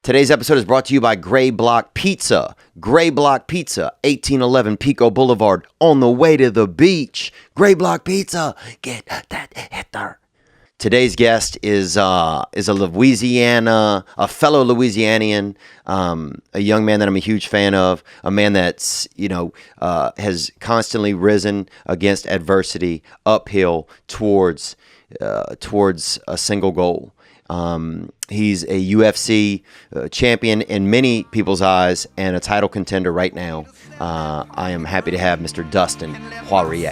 Today's episode is brought to you by Gray Block Pizza. Gray Block Pizza, 1811 Pico Boulevard, on the way to the beach. Gray Block Pizza, get that hitter. Today's guest is a Louisiana, a fellow Louisianian, a young man that I'm a huge fan of, a man that's, has constantly risen against adversity, uphill towards a single goal. He's a UFC champion in many people's eyes and a title contender right now. I am happy to have Mr. Dustin Poirier.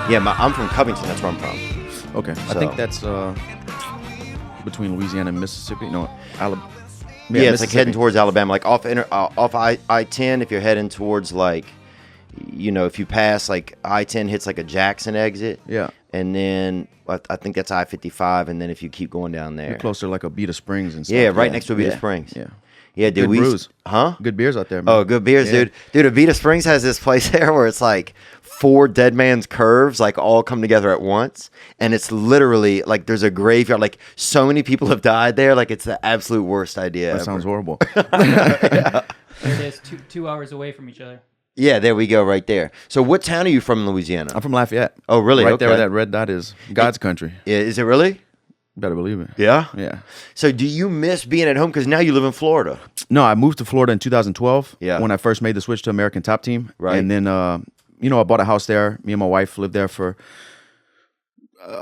Yeah, I'm from Covington. That's where I'm from. Okay, so. I think that's between Louisiana and Mississippi. No, Alabama. Yeah, it's like heading towards Alabama, like off I-10. If you're heading towards if you pass I-10 hits like a Jackson exit. Yeah, and then I think that's I-55, and then if you keep going down there, you're closer like Abita Springs and stuff. Yeah, right next to Abita Springs. Yeah. Yeah, dude. Good brews. Huh? Good beers out there, man. Oh, good beers, dude. Dude, Abita Springs has this place there where it's like 4 dead man's curves all come together at once. And it's literally there's a graveyard. So many people have died there. It's the absolute worst idea ever. Sounds horrible. Yeah. There it is, two hours away from each other. Yeah, there we go right there. So what town are you from in Louisiana? I'm from Lafayette. Oh, really? Right there where that red dot is. God's country. Yeah, is it really? Better believe it. Yeah? Yeah. So do you miss being at home? Because now you live in Florida. No, I moved to Florida in 2012 Yeah. when I first made the switch to American Top Team. Right. And then, I bought a house there. Me and my wife lived there for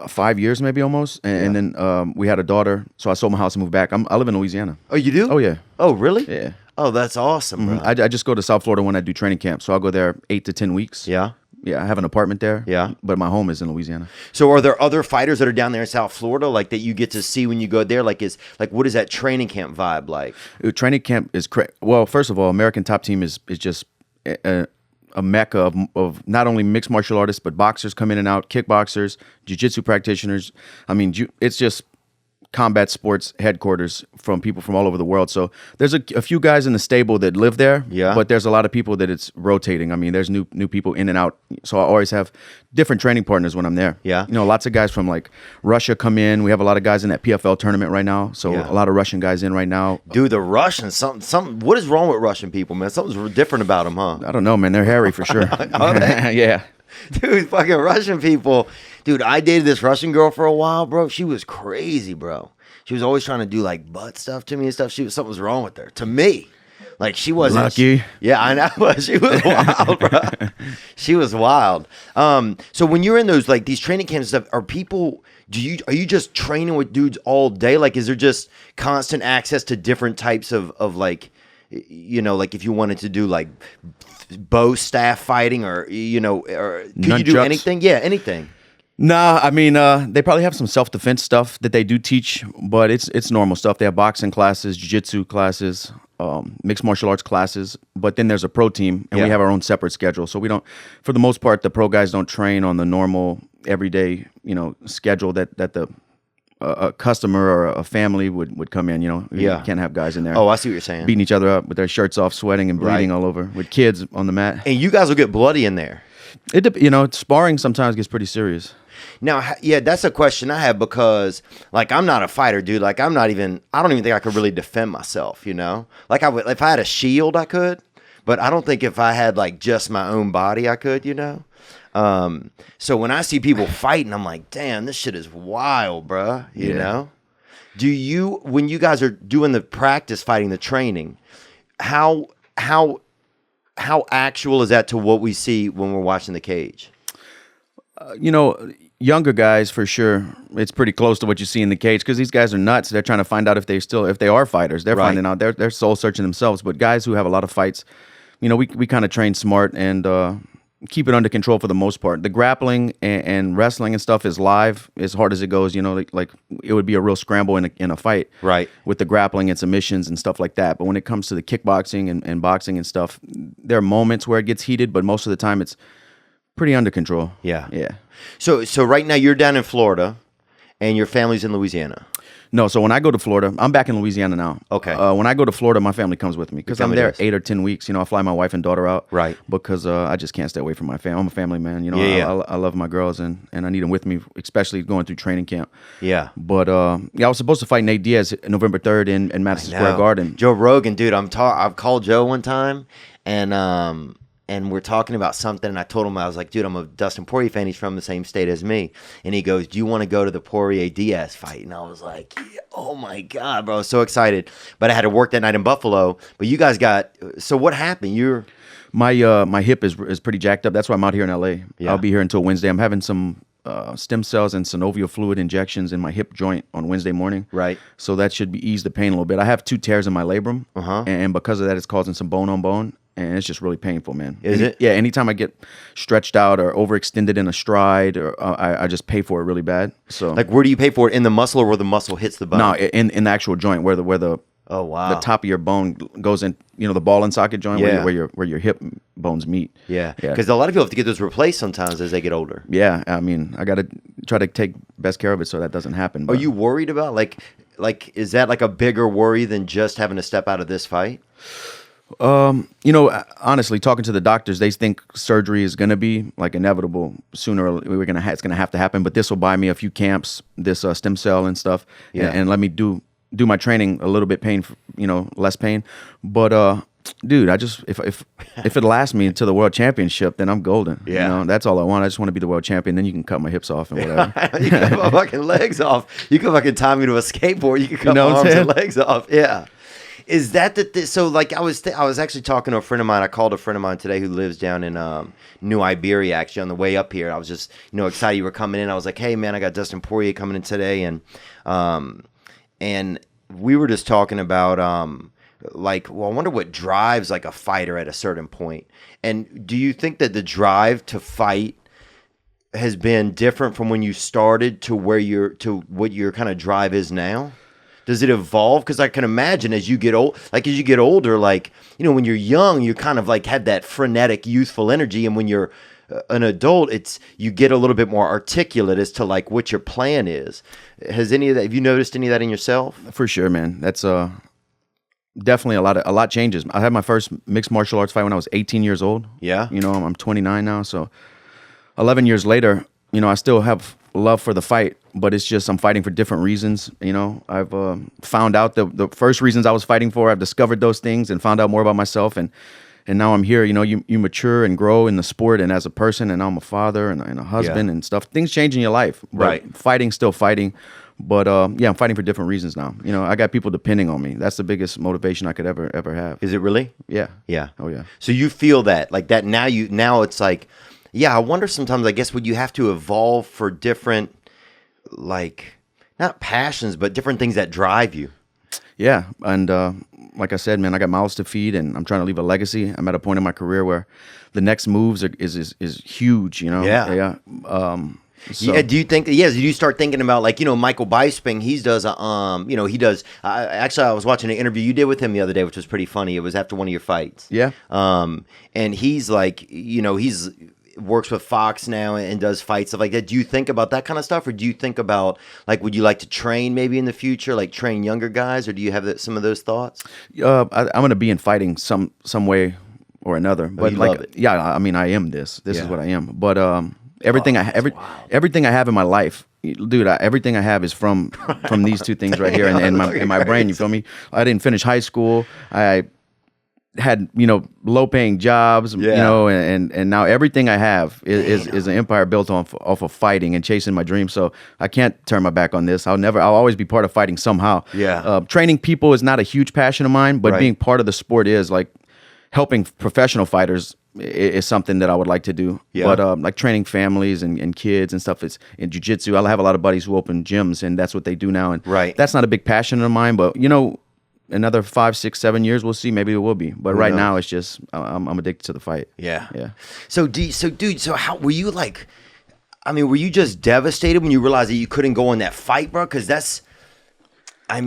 5 years maybe almost. And then we had a daughter. So I sold my house and moved back. I live in Louisiana. Oh, you do? Oh, yeah. Oh, really? Yeah. Oh, that's awesome, bro. I just go to South Florida when I do training camp. So I'll go there 8 to 10 weeks. Yeah. Yeah, I have an apartment there. Yeah. But my home is in Louisiana. So are there other fighters that are down there in South Florida that you get to see when you go there? What is that training camp vibe like? Training camp is well, first of all, American Top Team is just a mecca of not only mixed martial artists, but boxers come in and out, kickboxers, jiu-jitsu practitioners. I mean, it's just combat sports headquarters from people from all over the world. So there's a few guys in the stable that live there, but there's a lot of people that it's rotating. I mean, there's new people in and out. So I always have different training partners when I'm there. Yeah. Lots of guys from Russia come in. We have a lot of guys in that PFL tournament right now. So a lot of Russian guys in right now. Dude, the Russians, something. What is wrong with Russian people, man? Something's different about them, huh? I don't know, man. They're hairy for sure. Are they? Yeah. Dude, fucking Russian people. Dude, I dated this Russian girl for a while, bro. She was crazy, bro. She was always trying to do butt stuff to me and stuff. Something was wrong with her. To me. She wasn't lucky. Yeah, I know. She was wild, bro. She was wild. So when you're in those these training camps and stuff, are you just training with dudes all day? Is there just constant access to different types of if you wanted to do bow staff fighting or could you do anything? Yeah, anything. Nah, I mean, they probably have some self-defense stuff that they do teach, but it's normal stuff. They have boxing classes, jiu-jitsu classes, mixed martial arts classes, but then there's a pro team, and we have our own separate schedule. So we don't, for the most part, the pro guys don't train on the normal, everyday, schedule that the a customer or a family would come in. You can't have guys in there. Oh, I see what you're saying. Beating each other up with their shirts off, sweating and bleeding all over, with kids on the mat. And you guys will get bloody in there. Sparring sometimes gets pretty serious. Now, that's a question I have because, I'm not a fighter, dude. I don't even think I could really defend myself, I would, if I had a shield, I could, but I don't think if I had, just my own body, I could, So when I see people fighting, I'm like, damn, this shit is wild, bruh, you know? When you guys are doing the practice fighting, the training, how actual is that to what we see when we're watching the cage? Younger guys, for sure, it's pretty close to what you see in the cage because these guys are nuts. They're trying to find out if they are fighters. They're finding out. They're soul searching themselves. But guys who have a lot of fights, we kind of train smart and keep it under control for the most part. The grappling and wrestling and stuff is live, as hard as it goes. It would be a real scramble in a fight, right? With the grappling and submissions and stuff like that. But when it comes to the kickboxing and boxing and stuff, there are moments where it gets heated, but most of the time it's pretty under control. Yeah. Yeah. So right now you're down in Florida and your family's in Louisiana. No, so when I go to Florida, I'm back in Louisiana now. Okay. When I go to Florida, my family comes with me because I'm family there does. 8 or 10 weeks. You know, I fly my wife and daughter out. Right. Because I just can't stay away from my family. I'm a family man. You know, Yeah. I love my girls and I need them with me, especially going through training camp. Yeah. But yeah, I was supposed to fight Nate Diaz November 3rd in Madison Square Garden. Joe Rogan, dude. I've called Joe one time, and we're talking about something, and I told him, I was like, dude, I'm a Dustin Poirier fan. He's from the same state as me. And he goes, do you want to go to the Poirier-Diaz fight? And I was like, yeah, oh my God, bro. I was so excited. But I had to work that night in Buffalo. But you guys so what happened? My hip is pretty jacked up. That's why I'm out here in LA. Yeah. I'll be here until Wednesday. I'm having some stem cells and synovial fluid injections in my hip joint on Wednesday morning. Right. So that should ease the pain a little bit. I have 2 tears in my labrum, Uh-huh. and because of that, it's causing some bone on bone, and it's just really painful, man. Is it? Yeah. Anytime I get stretched out or overextended in a stride, or I just pay for it really bad. So Like, where do you pay for it? In the muscle or where the muscle hits the bone? no, in the actual joint where the Oh, wow. the top of your bone goes in, you know, the ball and socket joint Yeah. where your hip bones meet. Yeah. Yeah. Because a lot of people have to get those replaced sometimes as they get older. Yeah, I mean, I got to try to take best care of it so that doesn't happen. Are But, you worried about, like, is that like a bigger worry than just having to step out of this fight? you know, honestly, talking to the doctors, they think surgery is going to be like inevitable sooner. Or it's going to have to happen. But this will buy me a few camps, this stem cell and stuff, Yeah. and let me do my training a little bit less pain. But dude, I just if it lasts me to the world championship, then I'm golden. Yeah. You know, that's all I want. I just want to be the world champion. Then you can cut my hips off and whatever. You can cut my fucking legs off. You can fucking tie me to a skateboard. You can cut know my what I'm arms and saying? legs off. Yeah. Is that so? Like, I was actually talking to a friend of mine. I called a friend of mine today who lives down in New Iberia. Actually, on the way up here, I was just excited you were coming in. I was like, hey man, I got Dustin Poirier coming in today, and we were just talking about I wonder what drives like a fighter at a certain point. And do you think that the drive to fight has been different from when you started to what your kind of drive is now? Does it evolve? Because I can imagine as you get older, when you're young, you kind of like have that frenetic, youthful energy, and when you're an adult, you get a little bit more articulate as to like what your plan is. Have you noticed any of that in yourself? For sure, man. That's definitely a lot changes. I had my first mixed martial arts fight when I was 18 years old. Yeah. I'm 29 now, so 11 years later, I still have love for the fight, but it's just I'm fighting for different reasons. I've found out the first reasons I was fighting for. I've discovered those things and found out more about myself, and now I'm here. You mature and grow in the sport and as a person, and now I'm a father and a husband and stuff. Things change in your life, but Right. Fighting, still fighting. But I'm fighting for different reasons now. I got people depending on me. That's the biggest motivation I could ever have. Is it really? Yeah. Yeah. Oh yeah. So you feel that like that now it's like, yeah, I wonder sometimes, I guess, would you have to evolve for different, like, not passions, but different things that drive you? Yeah, and like I said, man, I got mouths to feed, and I'm trying to leave a legacy. I'm at a point in my career where the next moves is huge. Yeah. Yeah. So, Yeah, do you think? Yes, do you start thinking about like Michael Bisping? He does he does. Actually, I was watching an interview you did with him the other day, which was pretty funny. It was after one of your fights. Yeah. And he's like, he's works with Fox now and does fights stuff like that. Do you think about that kind of stuff, or do you think about like, would you like to train maybe in the future, like train younger guys, or do you have some of those thoughts? I'm gonna be in fighting some way or another. But you like, love it. yeah, I mean, I am this. This Yeah. is what I am. But everything everything I have in my life, dude, everything I have is from these two things right here in my brain. You feel me? I didn't finish high school. I had low paying jobs, Yeah. and now everything I have is an empire built off of fighting and chasing my dreams. So I can't turn my back on this. I'll always be part of fighting somehow. Yeah. Training people is not a huge passion of mine, but Right. being part of the sport is. Like helping professional fighters is something that I would like to do. Yeah. But like training families and kids and stuff, it's in jiu-jitsu. I have a lot of buddies who open gyms, and that's what they do now. And Right. that's not a big passion of mine, but another 5, 6, 7 years, we'll see. Maybe it will be. But right knows? now, it's just I'm addicted to the fight. Yeah. Yeah. So how were you like? I mean, were you just devastated when you realized that you couldn't go in that fight, bro? Because how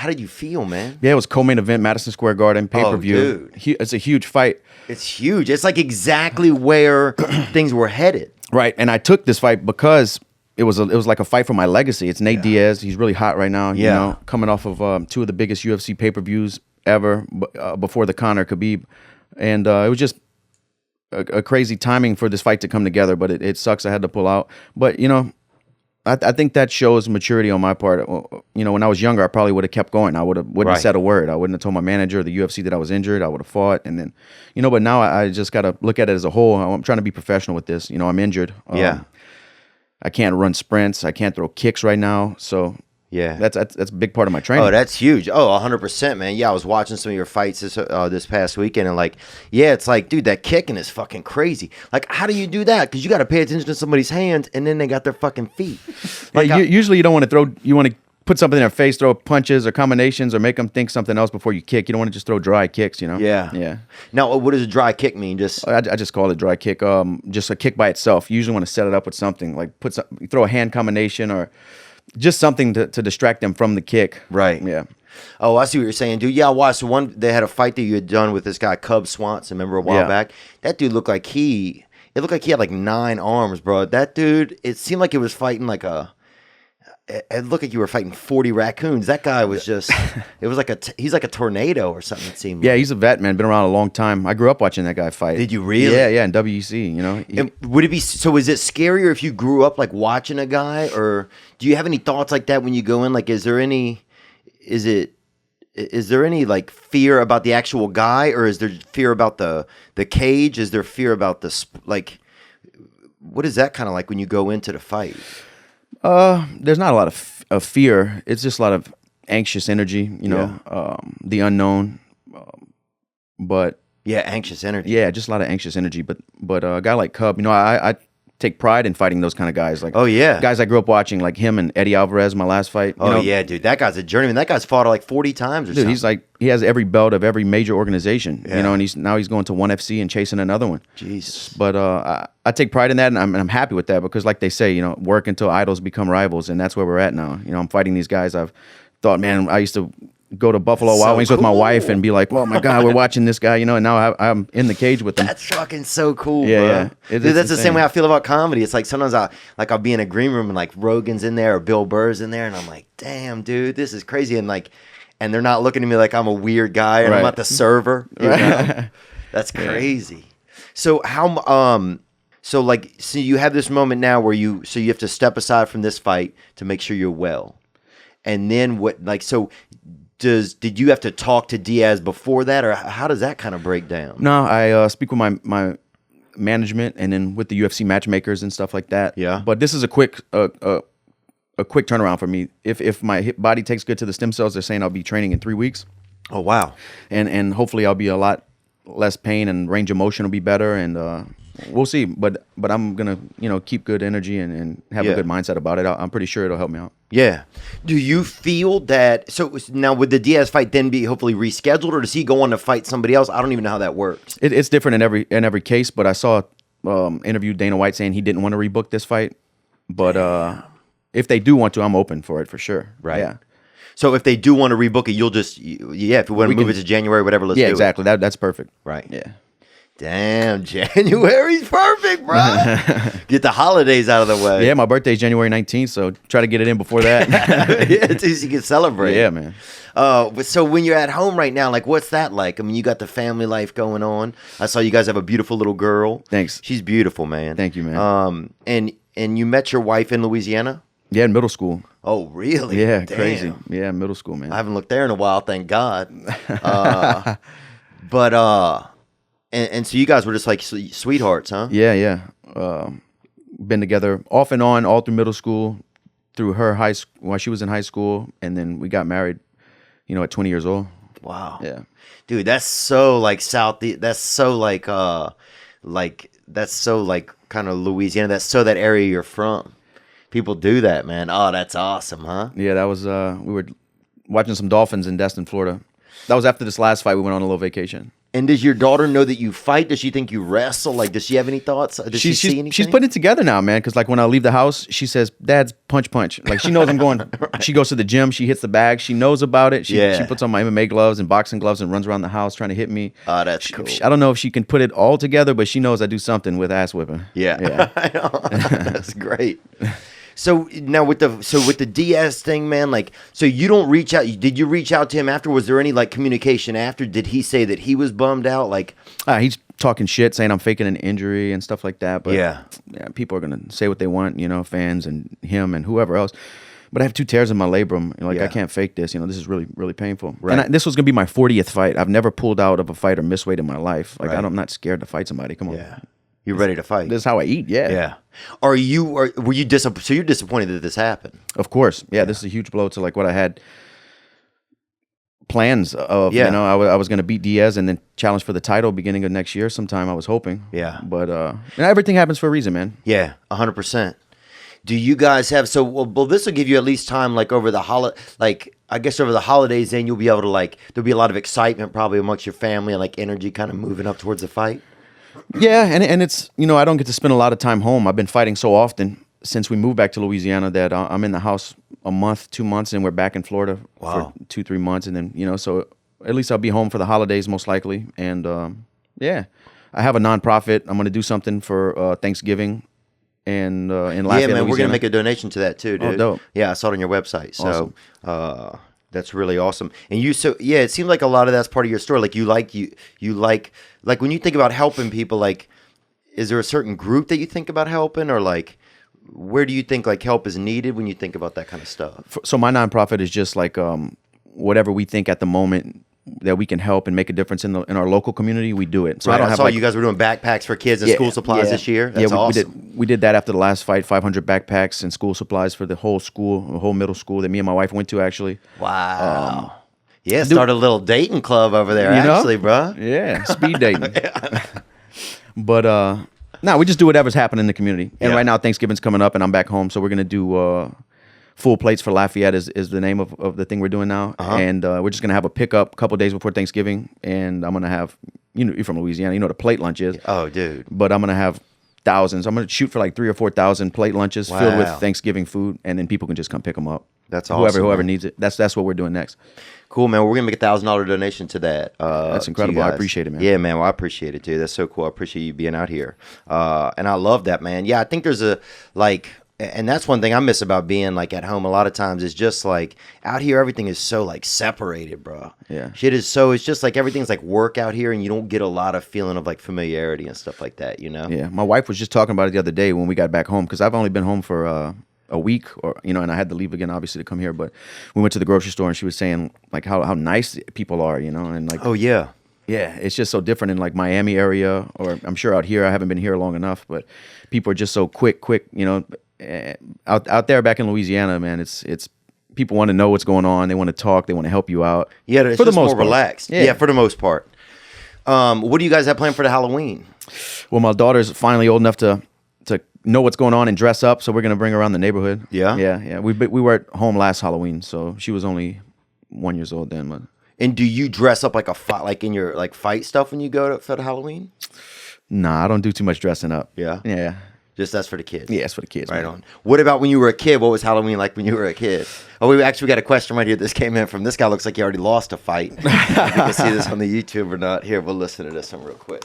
did you feel, man? Yeah, it was co-main event, Madison Square Garden, pay-per-view. Oh, dude. It's a huge fight. It's huge. It's like exactly where things were headed. Right. And I took this fight because it was like a fight for my legacy. It's Nate Diaz. He's really hot right now. You Yeah. know, coming off of 2 of the biggest UFC pay-per-views ever before the Conor Khabib, and it was just a crazy timing for this fight to come together. But it sucks I had to pull out. But you know, I think that shows maturity on my part. You know, when I was younger, I probably would have kept going. I wouldn't have said a word. I wouldn't have told my manager or the UFC that I was injured. I would have fought, and then, you know. But now I just got to look at it as a whole. I'm trying to be professional with this. You know, I'm injured. I can't run sprints. I can't throw kicks right now. So Yeah. that's a big part of my training. Oh, that's huge. Oh, 100%, man. Yeah, I was watching some of your fights this past weekend, and like, yeah, it's like, dude, that kicking is fucking crazy. Like, how do you do that? Because you got to pay attention to somebody's hands, and then they got their fucking feet. Like, Usually you don't want to throw. You want to put something in their face, throw punches or combinations, or make them think something else before you kick. You don't want to just throw dry kicks. You know. Yeah. Now, what does a dry kick mean? Just I just call it dry kick. Just a kick by itself. You usually want to set it up with something like throw a hand combination or just something to distract them from the kick. Right. Yeah. Oh, I see what you're saying, dude. Yeah, I watched one. They had a fight that you had done with this guy, Cub Swanson. Remember a while back? That dude looked like he had like 9 arms, bro. That dude, it seemed like it was fighting like it looked like you were fighting 40 raccoons. That guy was just, it was like he's like a tornado or something, it seemed Yeah, like. he's a vet, man. Been around a long time. I grew up watching that guy fight. Did you really? Yeah, in WEC, you know. And would it be, so is it scarier if you grew up like watching a guy, or do you have any thoughts like that when you go in? Like, is there any like fear about the actual guy, or is there fear about the cage? Is there fear about like, what is that kind of like when you go into the fight? There's not a lot of fear. It's just a lot of anxious energy, you know, the unknown. But yeah, anxious energy. Yeah, just a lot of anxious energy. But a guy like Cub, you know, I take pride in fighting those kind of guys. Like, guys I grew up watching, like him and Eddie Alvarez, my last fight. You know? Yeah, dude, that guy's a journeyman. That guy's fought like 40 times or something. He's like, he has every belt of every major organization, you know, and he's going to ONE FC and chasing another one. Jesus. But I take pride in that, and I'm happy with that, because like they say, you know, work until idols become rivals, and that's where we're at now. You know, I'm fighting these guys. I've thought, man, I used to go to Buffalo Wild Wings with my wife and be like, "Oh my God, we're watching this guy," you know, and now I'm in the cage with them. That's fucking so cool, bro. Yeah. Dude, that's the same way I feel about comedy. It's like sometimes I'll be in a green room and like Rogan's in there or Bill Burr's in there, and I'm like, damn, dude, this is crazy. And they're not looking at me like I'm a weird guy and I'm not the server. You know? That's crazy. So so you have this moment now where you have to step aside from this fight to make sure you're well. And then did you have to talk to Diaz before that, or how does that kind of break down? No, I speak with my management and then with the UFC matchmakers and stuff like that. Yeah. But this is a quick turnaround for me. If my hip body takes good to the stem cells, they're saying I'll be training in 3 weeks. Oh, wow. And hopefully I'll be a lot less pain and range of motion will be better, and we'll see. But I'm gonna, you know, keep good energy and have a good mindset about it. I'm pretty sure it'll help me out. Yeah. Do you feel that? So now, would the Diaz fight then be hopefully rescheduled, or does he go on to fight somebody else? I don't even know how that works. It's different in every case. But I saw interview Dana White saying he didn't want to rebook this fight. But if they do want to, I'm open for it for sure. Right. Yeah. So if they do want to rebook it, you'll just if we want to move it to January, whatever, let's do exactly. it. That's perfect. Right. Yeah. Damn, January's perfect, bro. Get the holidays out of the way. Yeah, my birthday's January 19th, so try to get it in before that. Yeah, so you can celebrate. Yeah, man. So when you're at home right now, like, what's that like? I mean, you got the family life going on. I saw you guys have a beautiful little girl. Thanks. She's beautiful, man. Thank you, man. And you met your wife in Louisiana? Yeah, in middle school. Oh, really? Yeah, Damn. crazy. Yeah, middle school, man. I haven't looked there in a while, thank God. And so you guys were just like sweethearts, huh? Yeah. Been together off and on all through middle school, through her high school while she was in high school, and then we got married, you know, at 20 years old. Wow. Yeah. Dude, that's so like that's so like that's so like kind of Louisiana. That's so that area you're from. People do that, man. Oh, that's awesome, huh? Yeah, that was we were watching some dolphins in Destin, Florida. That was after this last fight. We went on a little vacation. And does your daughter know that you fight? Does she think you wrestle? Like, does she have any thoughts? Does she see anything? She's putting it together now, man. Because like when I leave the house, she says, "Dad's punch." Like she knows I'm going. Right. She goes to the gym. She hits the bag. She knows about it. She puts on my MMA gloves and boxing gloves and runs around the house trying to hit me. Oh, that's cool. I don't know if she can put it all together, but she knows I do something with ass whipping. Yeah. I know. That's great. So now with the Diaz thing, man, like, so you don't reach out. Did you reach out to him after? Was there any like communication after? Did he say that he was bummed out? Like, He's talking shit, saying I'm faking an injury and stuff like that. But yeah, people are gonna say what they want, fans and him and whoever else. But I have 2 tears in my labrum. I can't fake this. This is really, really painful. Right. And this was gonna be my 40th fight. I've never pulled out of a fight or missed weight in my life. Like Right. I'm not scared to fight somebody. Come on. yeah, you're ready to fight. This is how I eat. Yeah. Yeah. Were you disappointed? So you're disappointed that this happened? Of course. Yeah. This is a huge blow to like what I had plans of. Yeah. I was gonna beat Diaz and then challenge for the title beginning of next year. Sometime I was hoping. Yeah. But everything happens for a reason, man. Yeah, 100%. Do you guys have well this will give you at least time like over the I guess over the holidays, then you'll be able to like there'll be a lot of excitement probably amongst your family and like energy kind of moving up towards the fight. Yeah, and it's I don't get to spend a lot of time home. I've been fighting so often since we moved back to Louisiana that I'm in the house a month, 2 months, and we're back in Florida for 2-3 months, and then so at least I'll be home for the holidays most likely. And I have a nonprofit. I'm going to do something for Thanksgiving. And in Lafayette, Yeah, man, Louisiana. we're gonna make a donation to that too, dude. Oh, dope. Yeah, I saw it on your website. So Awesome. that's really awesome. And it seems like a lot of that's part of your story. Like you like when you think about helping people, like is there a certain group that you think about helping, or like where do you think like help is needed when you think about that kind of stuff? So my nonprofit is just like whatever we think at the moment that we can help and make a difference in our local community, we do it. So Right, I don't I have saw like, you guys were doing backpacks for kids and school supplies this year. That's awesome. we did that after the last fight. 500 backpacks and school supplies for the whole middle school that me and my wife went to actually. Wow. Start a little dating club over there, actually, bro. Yeah, speed dating. But no, we just do whatever's happening in the community. And right now Thanksgiving's coming up and I'm back home, so we're gonna do full plates for Lafayette is the name of the thing we're doing now. And we're just gonna have a pickup a couple days before Thanksgiving, and I'm gonna have you're from Louisiana, you know what a plate lunch is. Oh, dude. But I'm gonna have thousands. I'm gonna shoot for like 3,000 or 4,000 plate lunches filled with Thanksgiving food, and then people can just come pick them up. That's awesome. Whoever needs it. That's what we're doing next. Cool, man. We're gonna make $1,000 donation to that. That's incredible. I appreciate it, man. Yeah, man. Well, I appreciate it too. That's so cool. I appreciate you being out here, and I love that, man. Yeah, I think there's and that's one thing I miss about being like at home a lot of times is just like out here everything is so like separated, bro. Yeah. Shit is so it's just like everything's like work out here and you don't get a lot of feeling of like familiarity and stuff like that, Yeah. My wife was just talking about it the other day when we got back home, because I've only been home for a week and I had to leave again obviously to come here, but we went to the grocery store and she was saying like how nice people are, and like Oh yeah. Yeah, it's just so different in like Miami area, or I'm sure out here. I haven't been here long enough, but people are just so quick. Out there back in Louisiana, man, it's people want to know what's going on. They want to talk. They want to help you out. Yeah, it's for the just most more part. relaxed. Yeah. Yeah, for the most part. What do you guys have planned for the Halloween? Well, my daughter's finally old enough to know what's going on and dress up, so we're gonna bring her around the neighborhood. Yeah? Yeah. We were at home last Halloween, so she was only 1 year old then. But And do you dress up like a fight, like in your like fight stuff when you go for the Halloween? nah, I don't do too much dressing up. Yeah? Yeah. Just that's for the kids. Yeah, it's for the kids. Right man. on. What about when you were a kid? What was Halloween like when you were a kid? Oh, we actually got a question right here. This came in from this guy. Looks like he already lost a fight. If you can see this on the YouTube or not. Here, we'll listen to this one real quick.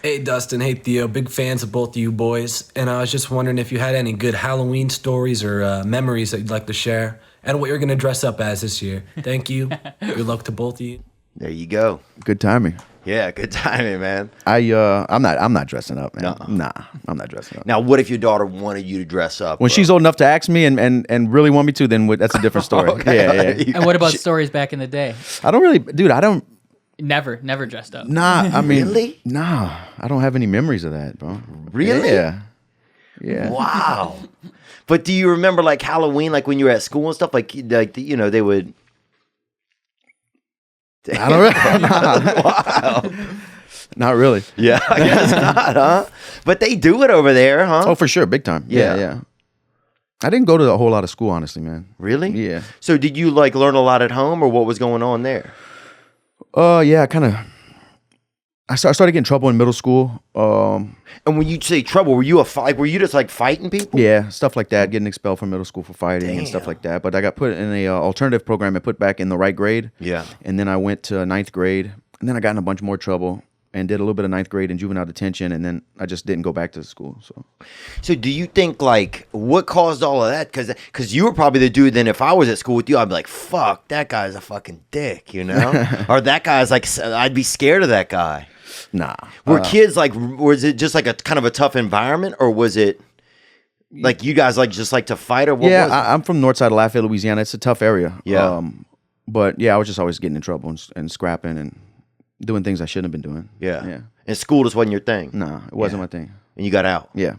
Hey Dustin, hey Theo, big fans of both of you boys, and I was just wondering if you had any good Halloween stories or memories that you'd like to share, and what you're gonna dress up as this year. Thank you. Good luck to both of you. There you go. Good timing. Yeah, good timing, man. I'm not dressing up, man. Nah, I'm not dressing up. Now, what if your daughter wanted you to dress up? When she's old enough to ask me and really want me to, then that's a different story. Okay. Yeah. And what about stories back in the day? I don't really, dude. I don't. Never dressed up. Nah, I mean, Really? Nah, I don't have any memories of that, bro. Really? Yeah. Wow. But do you remember like Halloween, like when you were at school and stuff? Like they would. I don't. Wow. Not really. Yeah, I guess not, huh? But they do it over there, huh? Oh, for sure, big time. Yeah. Yeah. I didn't go to a whole lot of school, honestly, man. Really? Yeah. So did you like learn a lot at home, or what was going on there? Yeah, I started getting in trouble in middle school. And when you say trouble, were you were you just like fighting people? Yeah, stuff like that, getting expelled from middle school for fighting and stuff Damn. like that. But I got put in a alternative program and put back in the right grade. Yeah. And then I went to ninth grade, and then I got in a bunch more trouble. and did a little bit of ninth grade in juvenile detention, and then I just didn't go back to school. So do you think, like, what caused all of that? Because you were probably the dude, then if I was at school with you, I'd be like, fuck, that guy's a fucking dick, you know? Or that guy's like, I'd be scared of that guy. Nah. Were kids like, was it just like a kind of a tough environment, or was it like you guys like just like to fight, or what was it? I'm from north side of Lafayette, Louisiana. It's a tough area. Yeah. But yeah, I was just always getting in trouble and scrapping and doing things I shouldn't have been doing. Yeah. And school just wasn't your thing. No, it wasn't my thing. And you got out. Yeah.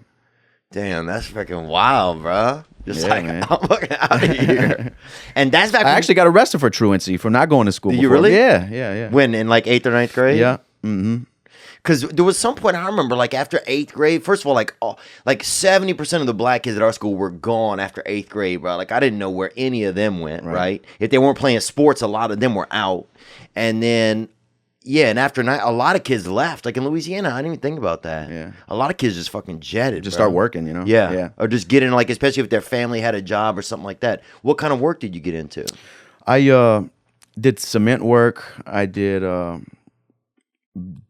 Damn, that's freaking wild, bro. Just Yeah, like, man. I'm fucking out of here. And that's back I actually got arrested for truancy for not going to school. Did you before. really? Yeah. When, in like 8th or 9th grade? Yeah. Mm-hmm. Because there was some point I remember, like after 8th grade, first of all, like 70% of the black kids at our school were gone after 8th grade, bro. Like I didn't know where any of them went, right? If they weren't playing sports, a lot of them were out. And then, yeah, and after night, a lot of kids left. Like in Louisiana, I didn't even think about that. Yeah. A lot of kids just fucking jetted, Just bro. start working, you know? Yeah. Or just get in, like, especially if their family had a job or something like that. What kind of work did you get into? I did cement work. I did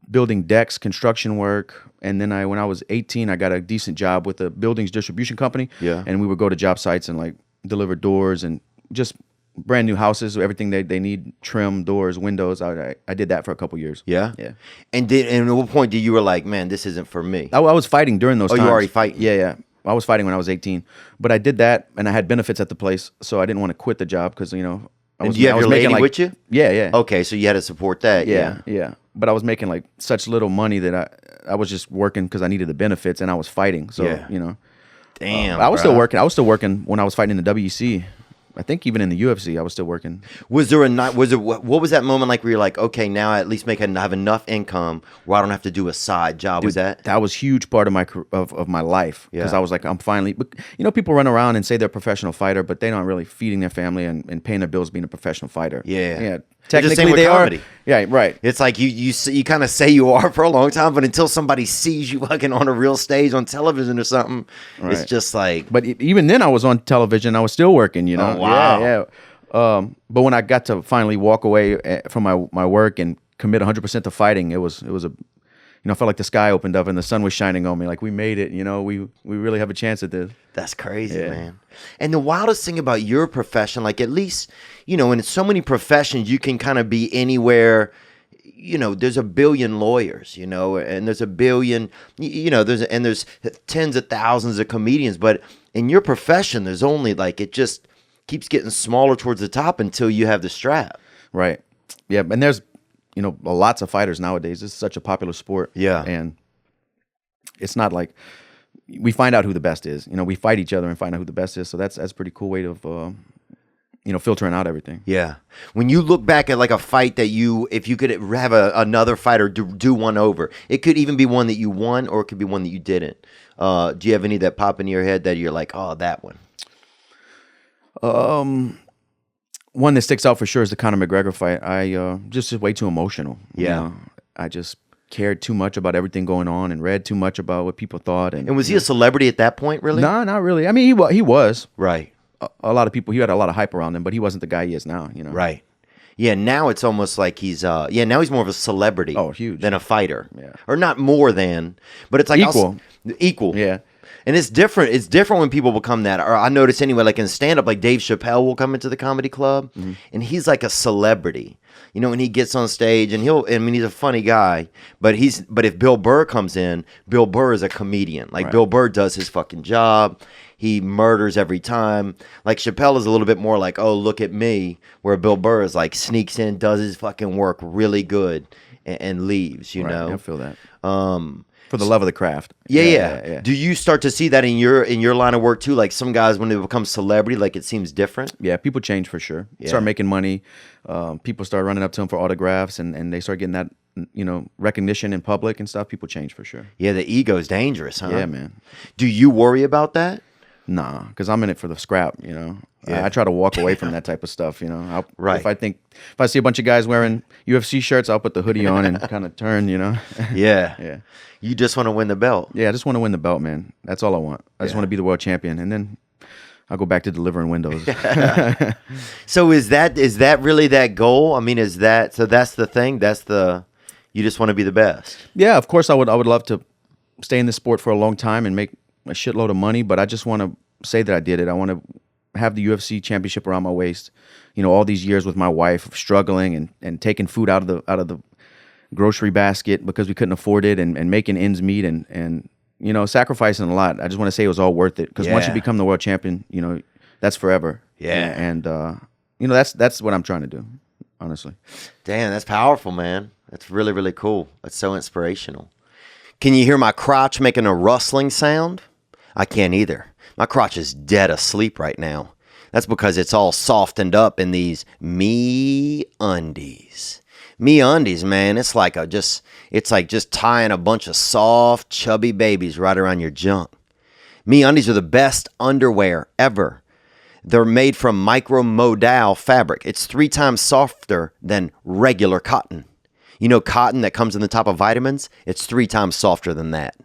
building decks, construction work. And then when I was 18, I got a decent job with a buildings distribution company. Yeah. And we would go to job sites and like deliver doors and just brand new houses, everything they need, trim, doors, windows. I did that for a couple years. Yeah? Yeah. And at what point did you were like, man, this isn't for me? I was fighting during those times. You were already fighting? Yeah. I was fighting when I was 18. But I did that, and I had benefits at the place, so I didn't want to quit the job because, you know, And do you have your lady with you? Yeah. Okay, so you had to support that. Yeah. But I was making like such little money that I was just working because I needed the benefits, and I was fighting. So, you know. Damn, I was bro. still working. I was still working when I was fighting in the WEC. I think even in the UFC, I was still working. Was there what was that moment like where you're like, okay, now I at least have enough income where I don't have to do a side job? Was that? That was a huge part of my life because I was like, I'm finally. But, you know, people run around and say they're a professional fighter, but they're not really feeding their family and paying their bills being a professional fighter. Yeah. Technically, It's the same with they comedy. are. Yeah, right. It's like you kind of say you are for a long time, but until somebody sees you fucking on a real stage on television or something, it's just like. But even then, I was on television. I was still working. You know. Oh, wow. Yeah. But when I got to finally walk away from my work and commit 100% to fighting, it was a. You know, I felt like the sky opened up and the sun was shining on me. Like, we made it. You know, we really have a chance at this. That's crazy, man. And the wildest thing about your profession, like at least, you know, in so many professions, you can kind of be anywhere. You know, there's a billion lawyers, you know, and there's a billion, you know, there's tens of thousands of comedians. But in your profession, there's only like, it just keeps getting smaller towards the top until you have the strap. Right. Yeah. And there's, you know, lots of fighters nowadays. It's such a popular sport. Yeah. And it's not like we find out who the best is. You know, we fight each other and find out who the best is. So that's a pretty cool way of, you know, filtering out everything. Yeah. When you look back at like a fight that if you could have another fighter do one over, it could even be one that you won or it could be one that you didn't. Do you have any that pop into your head that you're like, oh, that one? One that sticks out for sure is the Conor McGregor fight. I just way too emotional. Yeah. You know? I just cared too much about everything going on and read too much about what people thought. And was he a celebrity at that point, really? No, not really. I mean, he was. Right. A lot of people, he had a lot of hype around him, but he wasn't the guy he is now, you know? Right. Yeah, now it's almost like he's now he's more of a celebrity. Oh, huge. Than a fighter. Yeah. Or not more than, but it's like equal. Yeah. And it's different. It's different when people become that. Or I notice anyway, like in stand-up, like Dave Chappelle will come into the comedy club, and he's like a celebrity. You know, when he gets on stage, and he's a funny guy, but if Bill Burr comes in, Bill Burr is a comedian. Like, Bill Burr does his fucking job. He murders every time. Like, Chappelle is a little bit more like, oh, look at me, where Bill Burr is like, sneaks in, does his fucking work really good, and leaves, you know? I feel that. For the love of the craft. Yeah. Do you start to see that in your line of work too? Like some guys, when they become celebrity, like it seems different. Yeah, people change for sure. Yeah. Start making money. People start running up to them for autographs, and they start getting that, you know, recognition in public and stuff. People change for sure. Yeah, the ego's dangerous, huh? Yeah, man. Do you worry about that? Nah, because I'm in it for the scrap, you know. I try to walk away from that type of stuff, you know. Right. If I see a bunch of guys wearing UFC shirts, I'll put the hoodie on and kind of turn, you know. Yeah. You just want to win the belt. Yeah, I just want to win the belt, man. That's all I want. I just want to be the world champion, and then I'll go back to delivering windows. So is that really that goal? I mean, so that's the thing? That's the You just want to be the best. Yeah, of course I would love to stay in this sport for a long time and make a shitload of money, but I just want to say that I did it. I want to have the UFC championship around my waist. You know, all these years with my wife struggling and taking food out of the grocery basket because we couldn't afford it, and making ends meet, and you know, sacrificing a lot. I just want to say it was all worth it, because once you become the world champion, you know, that's forever. Yeah. And you know, that's what I'm trying to do, honestly. Damn, that's powerful, man. That's really, really cool. That's so inspirational. Can you hear my crotch making a rustling sound? I can't either. My crotch is dead asleep right now. That's because it's all softened up in these MeUndies. MeUndies, man, it's like just tying a bunch of soft, chubby babies right around your junk. MeUndies are the best underwear ever. They're made from micromodal fabric. It's 3 times softer than regular cotton. You know cotton that comes in the top of vitamins? It's 3 times softer than that.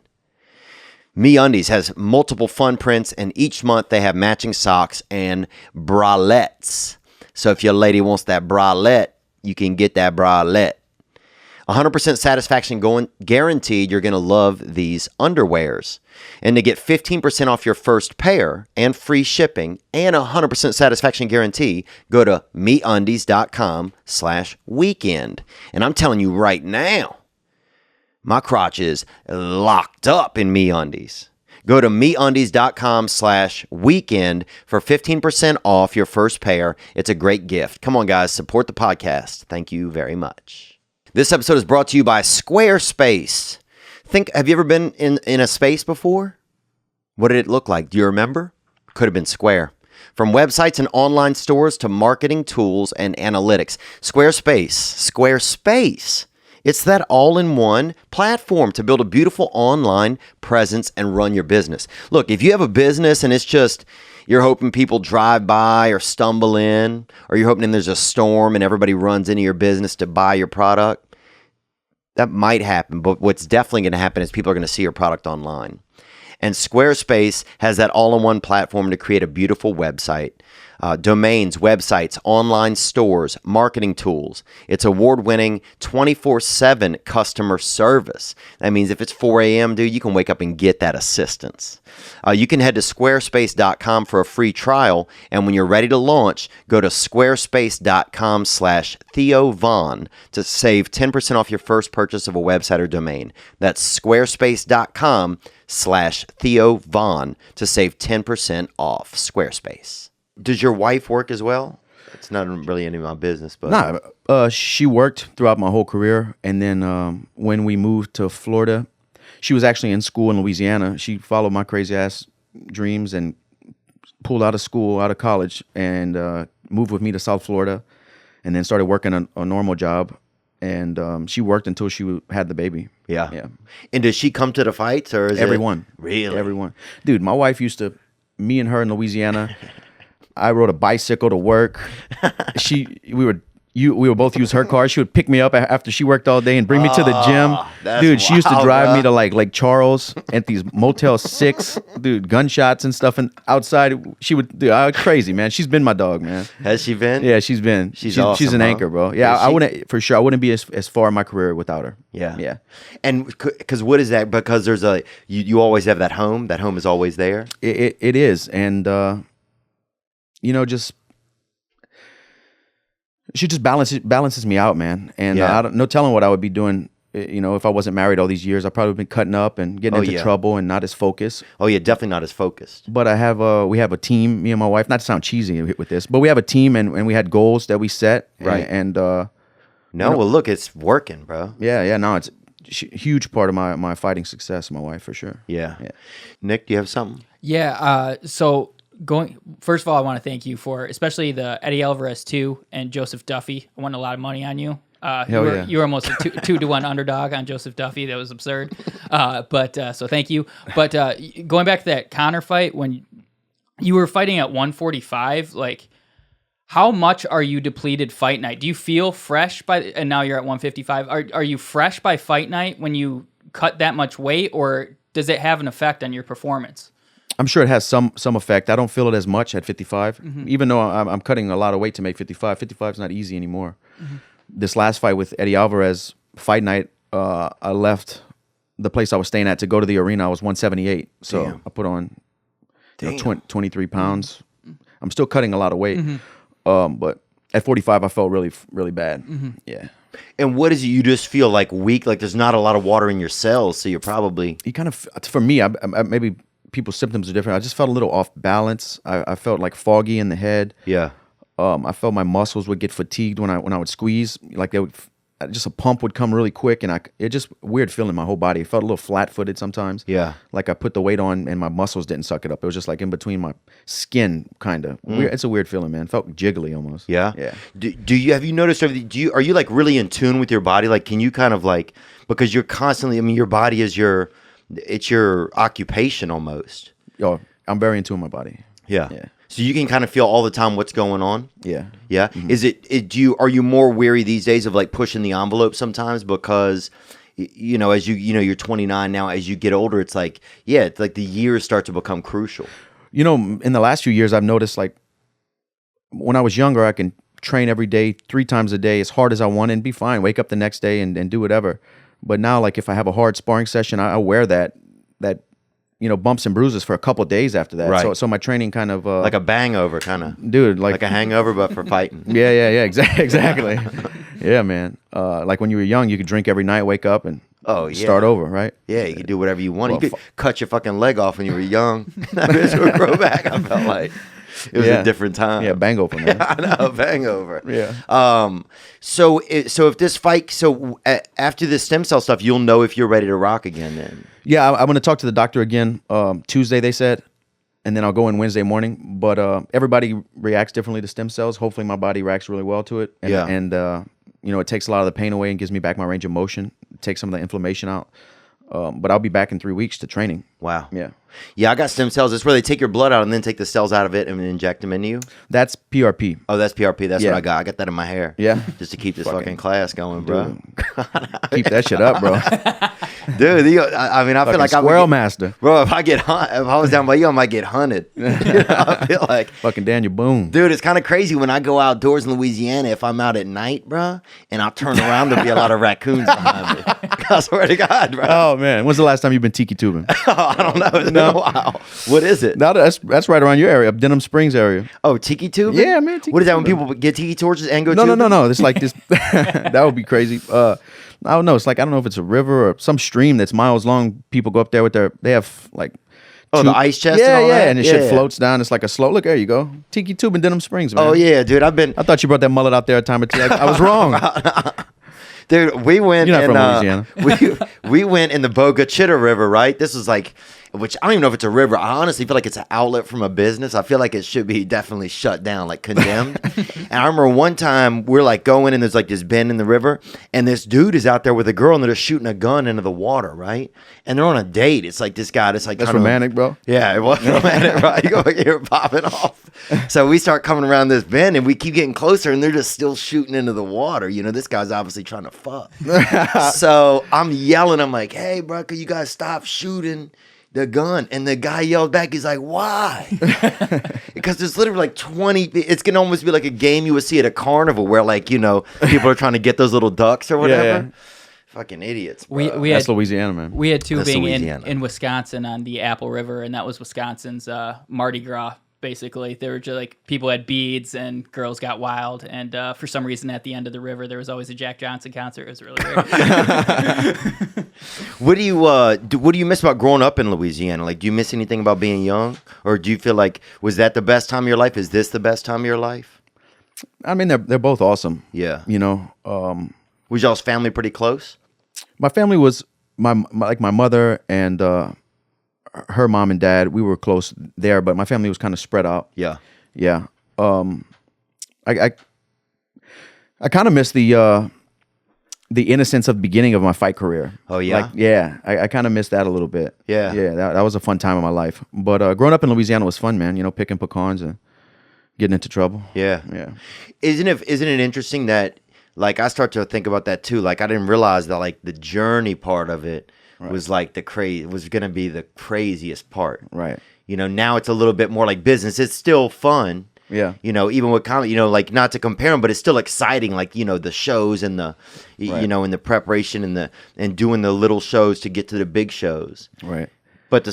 MeUndies has multiple fun prints, and each month they have matching socks and bralettes. So if your lady wants that bralette, you can get that bralette. 100% satisfaction guaranteed. You're going to love these underwears. And to get 15% off your first pair and free shipping and 100% satisfaction guarantee, go to MeUndies.com/weekend. And I'm telling you right now, my crotch is locked up in MeUndies. Go to MeUndies.com/weekend for 15% off your first pair. It's a great gift. Come on, guys, support the podcast. Thank you very much. This episode is brought to you by Squarespace. Have you ever been in a space before? What did it look like? Do you remember? Could have been square. From websites and online stores to marketing tools and analytics. Squarespace. It's that all-in-one platform to build a beautiful online presence and run your business. Look, if you have a business and it's just you're hoping people drive by or stumble in, or you're hoping there's a storm and everybody runs into your business to buy your product, that might happen. But what's definitely going to happen is people are going to see your product online. And Squarespace has that all-in-one platform to create a beautiful website. Domains, websites, online stores, marketing tools. It's award-winning 24/7 customer service. That means if it's 4 a.m., dude, you can wake up and get that assistance. You can head to squarespace.com for a free trial, and when you're ready to launch, go to squarespace.com/Theo Von to save 10% off your first purchase of a website or domain. That's squarespace.com/Theo Von to save 10% off. Squarespace. Does your wife work as well? It's not really any of my business, but She worked throughout my whole career, and then when we moved to Florida, she was actually in school in Louisiana. She followed my crazy ass dreams and pulled out of college, and moved with me to South Florida, and then started working a normal job. And she worked until she had the baby. Yeah. And does she come to the fights, or is everyone? Really? Everyone, dude. My wife me and her in Louisiana. I rode a bicycle to work. We would both use her car. She would pick me up after she worked all day and bring me to the gym. Dude, she used to drive me to like Charles at these Motel 6, dude, gunshots and stuff, and outside she would crazy, man. She's been my dog, man. Has she been? Yeah, she's been. She's awesome, she's an anchor, bro. Yeah, I wouldn't be as far in my career without her. Yeah. And because what is that? Because there's you always have that home. That home is always there. It is, and you know, she just balances me out, man. And I don't no telling what I would be doing. You know, if I wasn't married all these years, I'd probably been cutting up and getting into trouble and not as focused. Oh yeah, definitely not as focused. But we have a team, me and my wife. Not to sound cheesy with this, but we have a team, and we had goals that we set. Right. And well, look, it's working, bro. Yeah. No, it's a huge part of my fighting success. My wife, for sure. Yeah. Nick, do you have something? Yeah. First of all, I want to thank you for especially the Eddie Alvarez 2 and Joseph Duffy. I won a lot of money on you. You were almost a 2-to-1 underdog on Joseph Duffy. That was absurd. So thank you. But going back to that Conor fight, when you were fighting at 145, like how much are you depleted fight night? Do you feel fresh and now you're at 155? Are you fresh by fight night when you cut that much weight, or does it have an effect on your performance? I'm sure it has some effect. I don't feel it as much at 55, even though I'm cutting a lot of weight to make 55. 55 is not easy anymore. This last fight with Eddie Alvarez, fight night, I left the place I was staying at to go to the arena. I was 178, so Damn. I put on 23 pounds. I'm still cutting a lot of weight, but at 45, I felt really, really bad. Yeah. And what is it? You just feel like weak, like there's not a lot of water in your cells, so you're probably... You kind of, for me, I maybe people's symptoms are different. I just felt a little off balance. I felt like foggy in the head. Yeah. I felt my muscles would get fatigued when I would squeeze. Like they would, just a pump would come really quick, and it just weird feeling my whole body. It felt a little flat-footed sometimes. Yeah. Like I put the weight on and my muscles didn't suck it up. It was just like in between my skin, kind of. It's a weird feeling, man. It felt jiggly almost. Yeah. Yeah. Do you have you noticed? Are you like really in tune with your body? Like, can you kind of like, because you're constantly. I mean, your body is it's your occupation almost. Oh, I'm very in tune with my body. Yeah. Yeah. So you can kind of feel all the time what's going on. Yeah. Yeah. Is are you more weary these days of like pushing the envelope sometimes because as you're 29 now, as you get older, it's like, it's like the years start to become crucial. In the last few years, I've noticed like when I was younger, I can train every day, 3 times a day, as hard as I want and be fine. Wake up the next day and do whatever. But now, like if I have a hard sparring session, I wear that bumps and bruises for a couple of days after that. Right. So my training kind of Like a bangover, kind of. dude, Like a hangover, but for fighting. yeah, exactly. Yeah, man. Like when you were young, you could drink every night, wake up, and start over, right? Yeah, you could do whatever you want. Well, You could cut your fucking leg off when you were young. That bitch would grow back. I felt like it was a different time. Yeah, bangover, man. I know, hangover. Yeah. So if this fight, after this stem cell stuff, you'll know if you're ready to rock again. Then. Yeah, I'm going to talk to the doctor again Tuesday, they said, and then I'll go in Wednesday morning. But everybody reacts differently to stem cells. Hopefully my body reacts really well to it. And it takes a lot of the pain away and gives me back my range of motion. It takes some of the inflammation out. But I'll be back in 3 weeks to training. Wow. Yeah. Yeah, I got stem cells. It's where they take your blood out and then take the cells out of it and inject them into you. That's PRP. Oh, that's PRP. That's what I got. I got that in my hair. Yeah. Just to keep this fucking class going, bro. Keep that shit up, bro. Dude, I mean, I feel like Squirrel Master. Bro, if I was down by you, I might get hunted. I feel like fucking Daniel Boone. Dude, it's kind of crazy when I go outdoors in Louisiana, if I'm out at night, bro, and I'll turn around, there'll be a lot of raccoons behind me. I swear to God, bro. Oh, man. When's the last time you've been tiki tubing? I don't know. It's been a while. What is it? No, that's right around your area, up Denham Springs area. Oh, tiki tubing? Yeah, man. What is that when people get tiki torches and go No. tubing? It's like this. That would be crazy. I don't know. It's like, I don't know if it's a river or some stream that's miles long. People go up there with they have like. Oh, the ice chest Yeah, and all that? and the shit floats down. It's like a slow. Look, there you go. Tiki tube in Denham Springs, man. Oh, yeah, dude. I thought you brought that mullet out there a time or two. I was wrong. Dude, we went You're not from Louisiana. we went in the Boga Chita River, right? This is like, which I don't even know if it's a river. I honestly feel like it's an outlet from a business. I feel like it should be definitely shut down, like condemned. And I remember one time we're like going and there's like this bend in the river and this dude is out there with a girl and they're shooting a gun into the water, right? And they're on a date. It's like this guy that's like That's romantic, bro. Yeah, it was romantic, right? You go here popping off. So we start coming around this bend and we keep getting closer and they're just still shooting into the water. This guy's obviously trying to fuck. So I'm yelling. I'm like, hey, bro, could you guys stop shooting the gun? And the guy yelled back, he's like, why? Because there's literally like 20, it's going to almost be like a game you would see at a carnival where like, people are trying to get those little ducks or whatever. Yeah. Fucking idiots, bro. That's Louisiana, man. We had tubing Louisiana. in Wisconsin on the Apple River, and that was Wisconsin's Mardi Gras. Basically, they were just like people had beads and girls got wild, and for some reason at the end of the river there was always a Jack Johnson concert. It was really weird. What do you miss about growing up in Louisiana? Like, do you miss anything about being young, or do you feel like was that the best time of your life? Is this the best time of your life? I mean, they're both awesome. Yeah. Was y'all's family pretty close? My family was my mother and her mom and dad. We were close there, but my family was kind of spread out. Yeah. Yeah. I kind of miss the innocence of the beginning of my fight career. Oh yeah. I kind of miss that a little bit. Yeah. Yeah. That was a fun time of my life. But growing up in Louisiana was fun, man. Picking pecans and getting into trouble. Yeah. Yeah. Isn't it interesting that like I start to think about that too? Like I didn't realize that like the journey part of it was like was going to be the craziest part. Right. Now it's a little bit more like business. It's still fun. Yeah. You know, even with comedy, you know, like not to compare them, but it's still exciting. Like, you know, the shows and the, you know, and the preparation and doing the little shows to get to the big shows. Right. But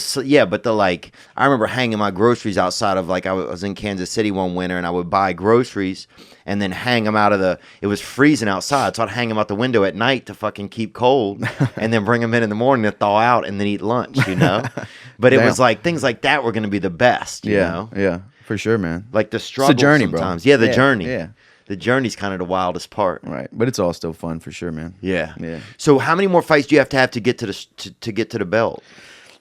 like, I remember hanging my groceries outside of, like, I was in Kansas City one winter, and I would buy groceries and then hang them out of it was freezing outside, so I'd hang them out the window at night to fucking keep cold, and then bring them in the morning to thaw out and then eat lunch, you know? But it was like, things like that were going to be the best, you know? Yeah, for sure, man. Like the struggle journey, sometimes. bro. Yeah, the journey. Yeah. The journey's kind of the wildest part. Right. But it's all still fun for sure, man. Yeah. Yeah. So how many more fights do you have to get to to get to the belt?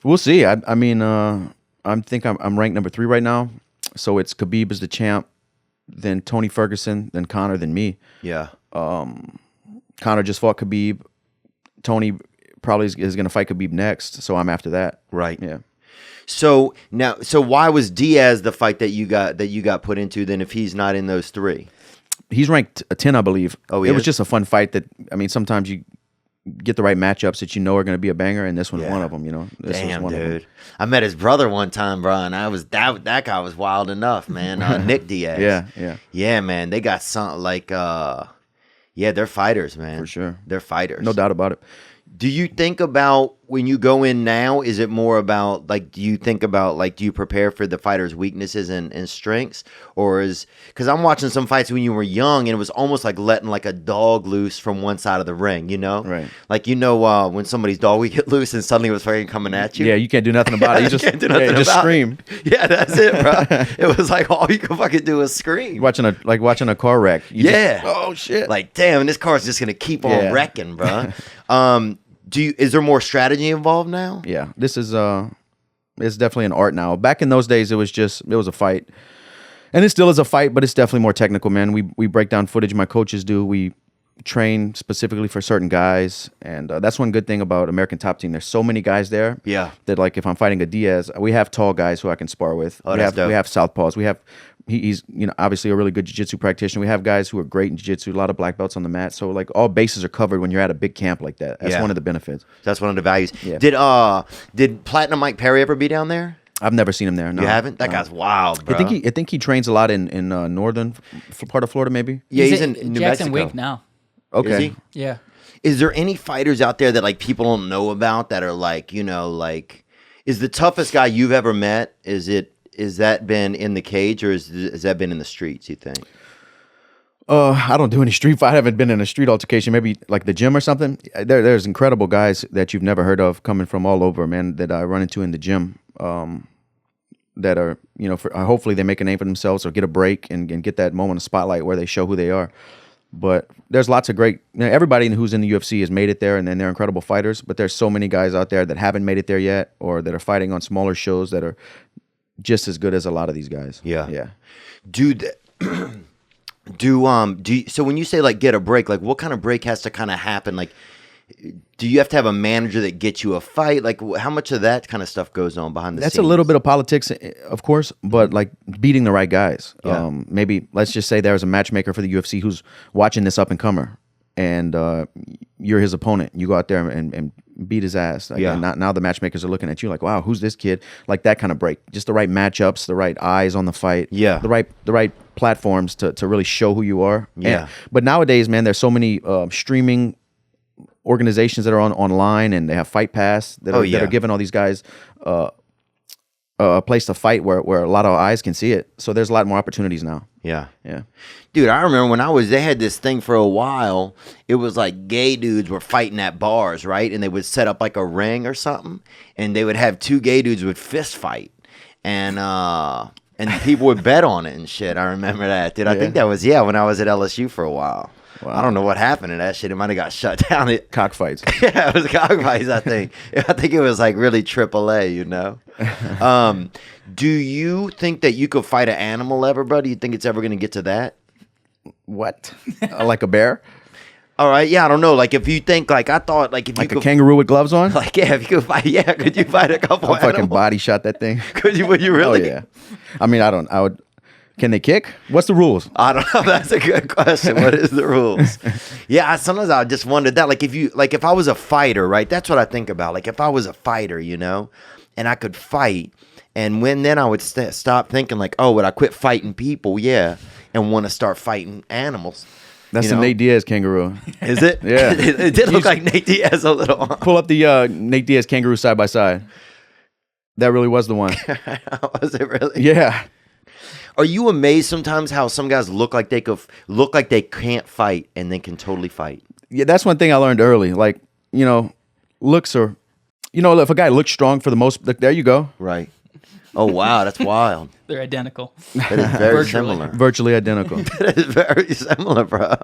We'll see. I mean, I'm ranked number 3 right now. So it's Khabib is the champ, then Tony Ferguson, then Conor, then me. Yeah. Conor just fought Khabib. Tony probably is going to fight Khabib next. So I'm after that. Right. Yeah. So why was Diaz the fight that you got put into then if he's not in those 3? He's ranked 10, I believe. Oh, it was just a fun fight that, I mean, sometimes you get the right matchups that you know are going to be a banger, and this one's one of them, you know. This Damn, was one dude. of them. I met his brother one time, bro, and I was that guy was wild enough, man. Nick Diaz. Yeah. Yeah, man. They got something like they're fighters, man. For sure. They're fighters. No doubt about it. Do you think about when you go in now, is it more about like, do you prepare for the fighter's weaknesses and strengths? Or because I'm watching some fights when you were young and it was almost like letting like a dog loose from one side of the ring, you know? Right. Like, you know, when somebody's dog would get loose and suddenly it was fucking coming at you. Yeah, you can't do nothing about it. You just, can't do nothing just about scream. It. Yeah, that's it, bro. It was like all you could fucking do is scream. Watching a car wreck. Oh, shit. Like, damn, this car's just going to keep on wrecking, bro. Is there more strategy involved now? Yeah, this is it's definitely an art now. Back in those days, it was a fight, and it still is a fight, but it's definitely more technical, man. We break down footage. My coaches do. We train specifically for certain guys, and that's one good thing about American Top Team. There's so many guys there. Yeah. That like if I'm fighting a Diaz, we have tall guys who I can spar with. Oh, that's dope. We have southpaws. We have. He's obviously a really good jiu-jitsu practitioner. We have guys who are great in jiu-jitsu, a lot of black belts on the mat. So like all bases are covered when you're at a big camp like that. That's one of the benefits. That's one of the values. Yeah. Did Platinum Mike Perry ever be down there? I've never seen him there. No, You haven't? That guy's wild, bro. I think he trains a lot in northern part of Florida, maybe. Yeah, he's in Jackson New Mexico. Wink now. Okay. Is he? Yeah. Is there any fighters out there that like people don't know about that are like, you know, like, is the toughest guy you've ever met? Is that been in the cage or has that been in the streets, you think? I don't do any street fight. I haven't been in a street altercation. Maybe like the gym or something. There's incredible guys that you've never heard of coming from all over, man, that I run into in the gym. That are, you know, hopefully they make a name for themselves or get a break and get that moment of spotlight where they show who they are. But there's lots of great, everybody who's in the UFC has made it there, and then they're incredible fighters. But there's so many guys out there that haven't made it there yet, or that are fighting on smaller shows that are just as good as a lot of these guys. Yeah. So when you say like get a break, like what kind of break has to kind of happen? Like, do you have to have a manager that gets you a fight? Like, how much of that kind of stuff goes on behind the scenes? That's a little bit of politics, of course, but like beating the right guys. Yeah. Maybe let's just say there's a matchmaker for the UFC who's watching this up and comer, and you're his opponent. You go out there and beat his ass. Like, and now the matchmakers are looking at you like, wow, who's this kid? Like that kind of break. Just the right matchups, the right eyes on the fight. Yeah. The right platforms to really show who you are. Yeah. But nowadays, man, there's so many streaming organizations that are online, and they have Fight Pass that are giving all these guys a place to fight where a lot of eyes can see it. So there's a lot more opportunities now. Yeah. Yeah. Dude, I remember when they had this thing for a while, it was like gay dudes were fighting at bars, right? And they would set up like a ring or something, and they would have two gay dudes would fist fight. And people would bet on it and shit. I remember that, dude. I think that was, when I was at LSU for a while. Wow. I don't know what happened to that shit. It might have got shut down. Cockfights. Yeah, it was cockfights, I think. I think it was like really AAA, you know? Do you think that you could fight an animal ever, bro? Do you think it's ever going to get to that? What? Like a bear? All right, I don't know. Like if you think, like I thought, like if like you could, a kangaroo with gloves on? like if you could fight, could you fight a couple? I'll fucking body shot that thing. Could you? Would you really? Oh yeah. I mean, I would. Can they kick? What's the rules? I don't know. That's a good question. What is the rules? Sometimes I just wondered that. Like if I was a fighter, right? That's what I think about. Like if I was a fighter, you know, and I could fight, And then I would stop thinking like, oh, would I quit fighting people? Yeah, and want to start fighting animals. That's the Nate Diaz kangaroo. Is it? Yeah. It did look like Nate Diaz a little. Pull up the Nate Diaz kangaroo side by side. That really was the one. Was it really? Yeah. Are you amazed sometimes how some guys look like they can't fight and then can totally fight? Yeah, that's one thing I learned early. Like, looks are, if a guy looks strong for the most, there you go. Right. Oh, wow, that's wild. They're identical. That is very similar. Virtually identical. That is very similar, bro.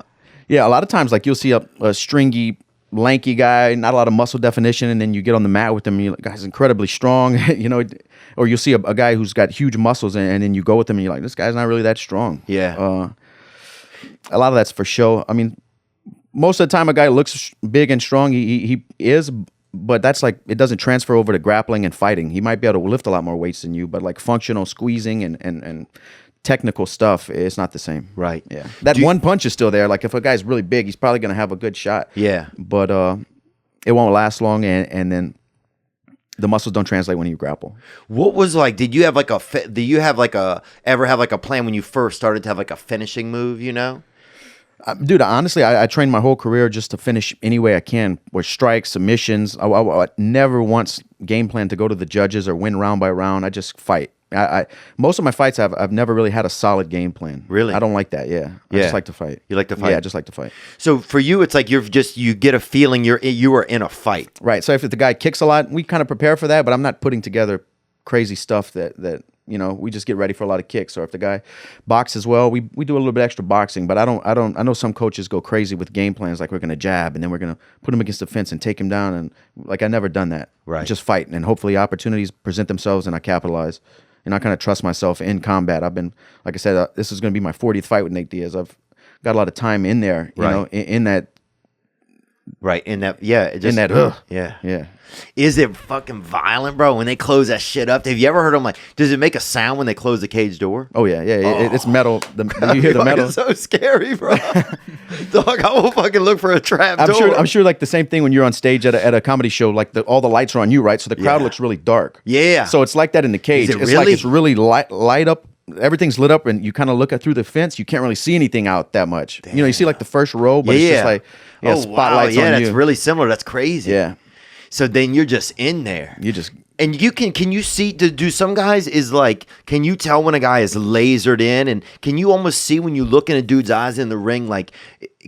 Yeah, a lot of times, like, you'll see a stringy, lanky guy, not a lot of muscle definition, and then you get on the mat with him, and you're like, guy's incredibly strong, or you'll see a guy who's got huge muscles, and then you go with him, and you're like, this guy's not really that strong. Yeah. A lot of that's for show. I mean, most of the time, a guy looks big and strong, he is, but that's like, it doesn't transfer over to grappling and fighting. He might be able to lift a lot more weights than you, but like functional squeezing and technical stuff, it's not the same. Right. Yeah. That one punch is still there. Like if a guy's really big, he's probably going to have a good shot. Yeah. But it won't last long, and then the muscles don't translate when you grapple. What was like? Did you have like ever have like a plan when you first started to have like a finishing move? Dude, honestly, I trained my whole career just to finish any way I can, with strikes, submissions. I never once game plan to go to the judges or win round by round. I just fight. Most of my fights, I've never really had a solid game plan. Really? I don't like that. Yeah. I just like to fight. You like to fight? Yeah, I just like to fight. So for you, it's like you get a feeling you are in a fight. Right. So if the guy kicks a lot, we kind of prepare for that, but I'm not putting together crazy stuff that we just get ready for a lot of kicks. Or if the guy boxes well, we do a little bit extra boxing, but I know some coaches go crazy with game plans, like we're going to jab and then we're going to put him against the fence and take him down, and like I never done that. Right. I just fight, and hopefully opportunities present themselves and I capitalize. And I kind of trust myself in combat. I've been, like I said, this is going to be my 40th fight with Nate Diaz. I've got a lot of time in there, in that. Right, in that, yeah. In that hook. Yeah. Is it fucking violent, bro, when they close that shit up? Have you ever heard them like, does it make a sound when they close the cage door? Oh, yeah. It's metal. You hear the metal. It's so scary, bro. Dog, I will fucking look for a trap door. I'm sure like the same thing when you're on stage at a comedy show, like all the lights are on you, right? So the crowd looks really dark. Yeah. So it's like that in the cage. Is it it's really? like it's really light up. Everything's lit up, and you kind of look through the fence. You can't really see anything out that much. Damn. You see like the first row, but it's just like spotlights on you. Yeah, that's really similar. That's crazy. Yeah. So then you're just in there. And can you see, do some guys can you tell when a guy is lasered in, and can you almost see when you look in a dude's eyes in the ring, like,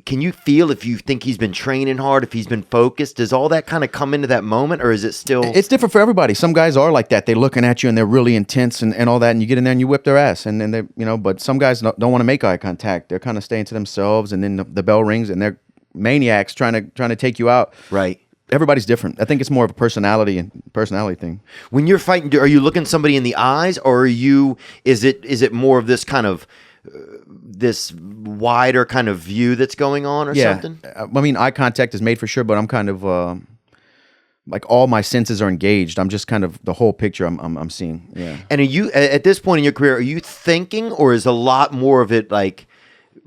can you feel if you think he's been training hard, if he's been focused? Does all that kind of come into that moment, or is it still? It's different for everybody. Some guys are like that. They're looking at you and they're really intense and all that, and you get in there and you whip their ass, and then they, but some guys don't want to make eye contact. They're kind of staying to themselves, and then the bell rings and they're maniacs trying to take you out. Right. Everybody's different. I think it's more of a personality thing. When you're fighting, are you looking somebody in the eyes, or is it more of this kind of this wider kind of view that's going on, or something? I mean, eye contact is made for sure, but I'm kind of like all my senses are engaged. I'm just kind of the whole picture I'm seeing. Yeah. And are you at this point in your career, are you thinking, or is a lot more of it like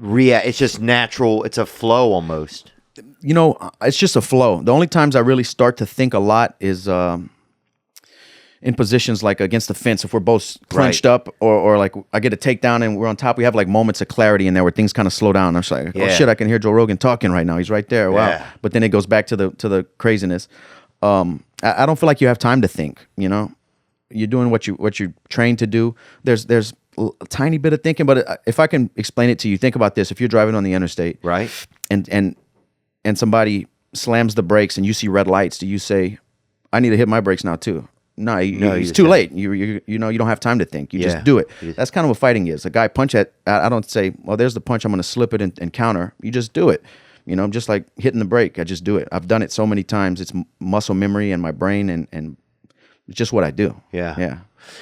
it's just natural? It's a flow almost. It's just a flow. The only times I really start to think a lot is in positions like against the fence, if we're both clenched up, or like I get a takedown and we're on top. We have like moments of clarity in there where things kind of slow down. I'm just like, oh shit, I can hear Joe Rogan talking right now. He's right there. Wow. Yeah. But then it goes back to the craziness. I don't feel like you have time to think. You're doing what you trained to do. There's a tiny bit of thinking, but if I can explain it to you, think about this: if you're driving on the interstate, right, and somebody slams the brakes and you see red lights, do you say, I need to hit my brakes now too? No, it's too late. You don't have time to think. You just do it. That's kind of what fighting is. A guy punch at, I don't say, well, there's the punch, I'm going to slip it and counter. You just do it. Just like hitting the brake. I just do it. I've done it so many times. It's muscle memory in my brain, and it's just what I do. Yeah.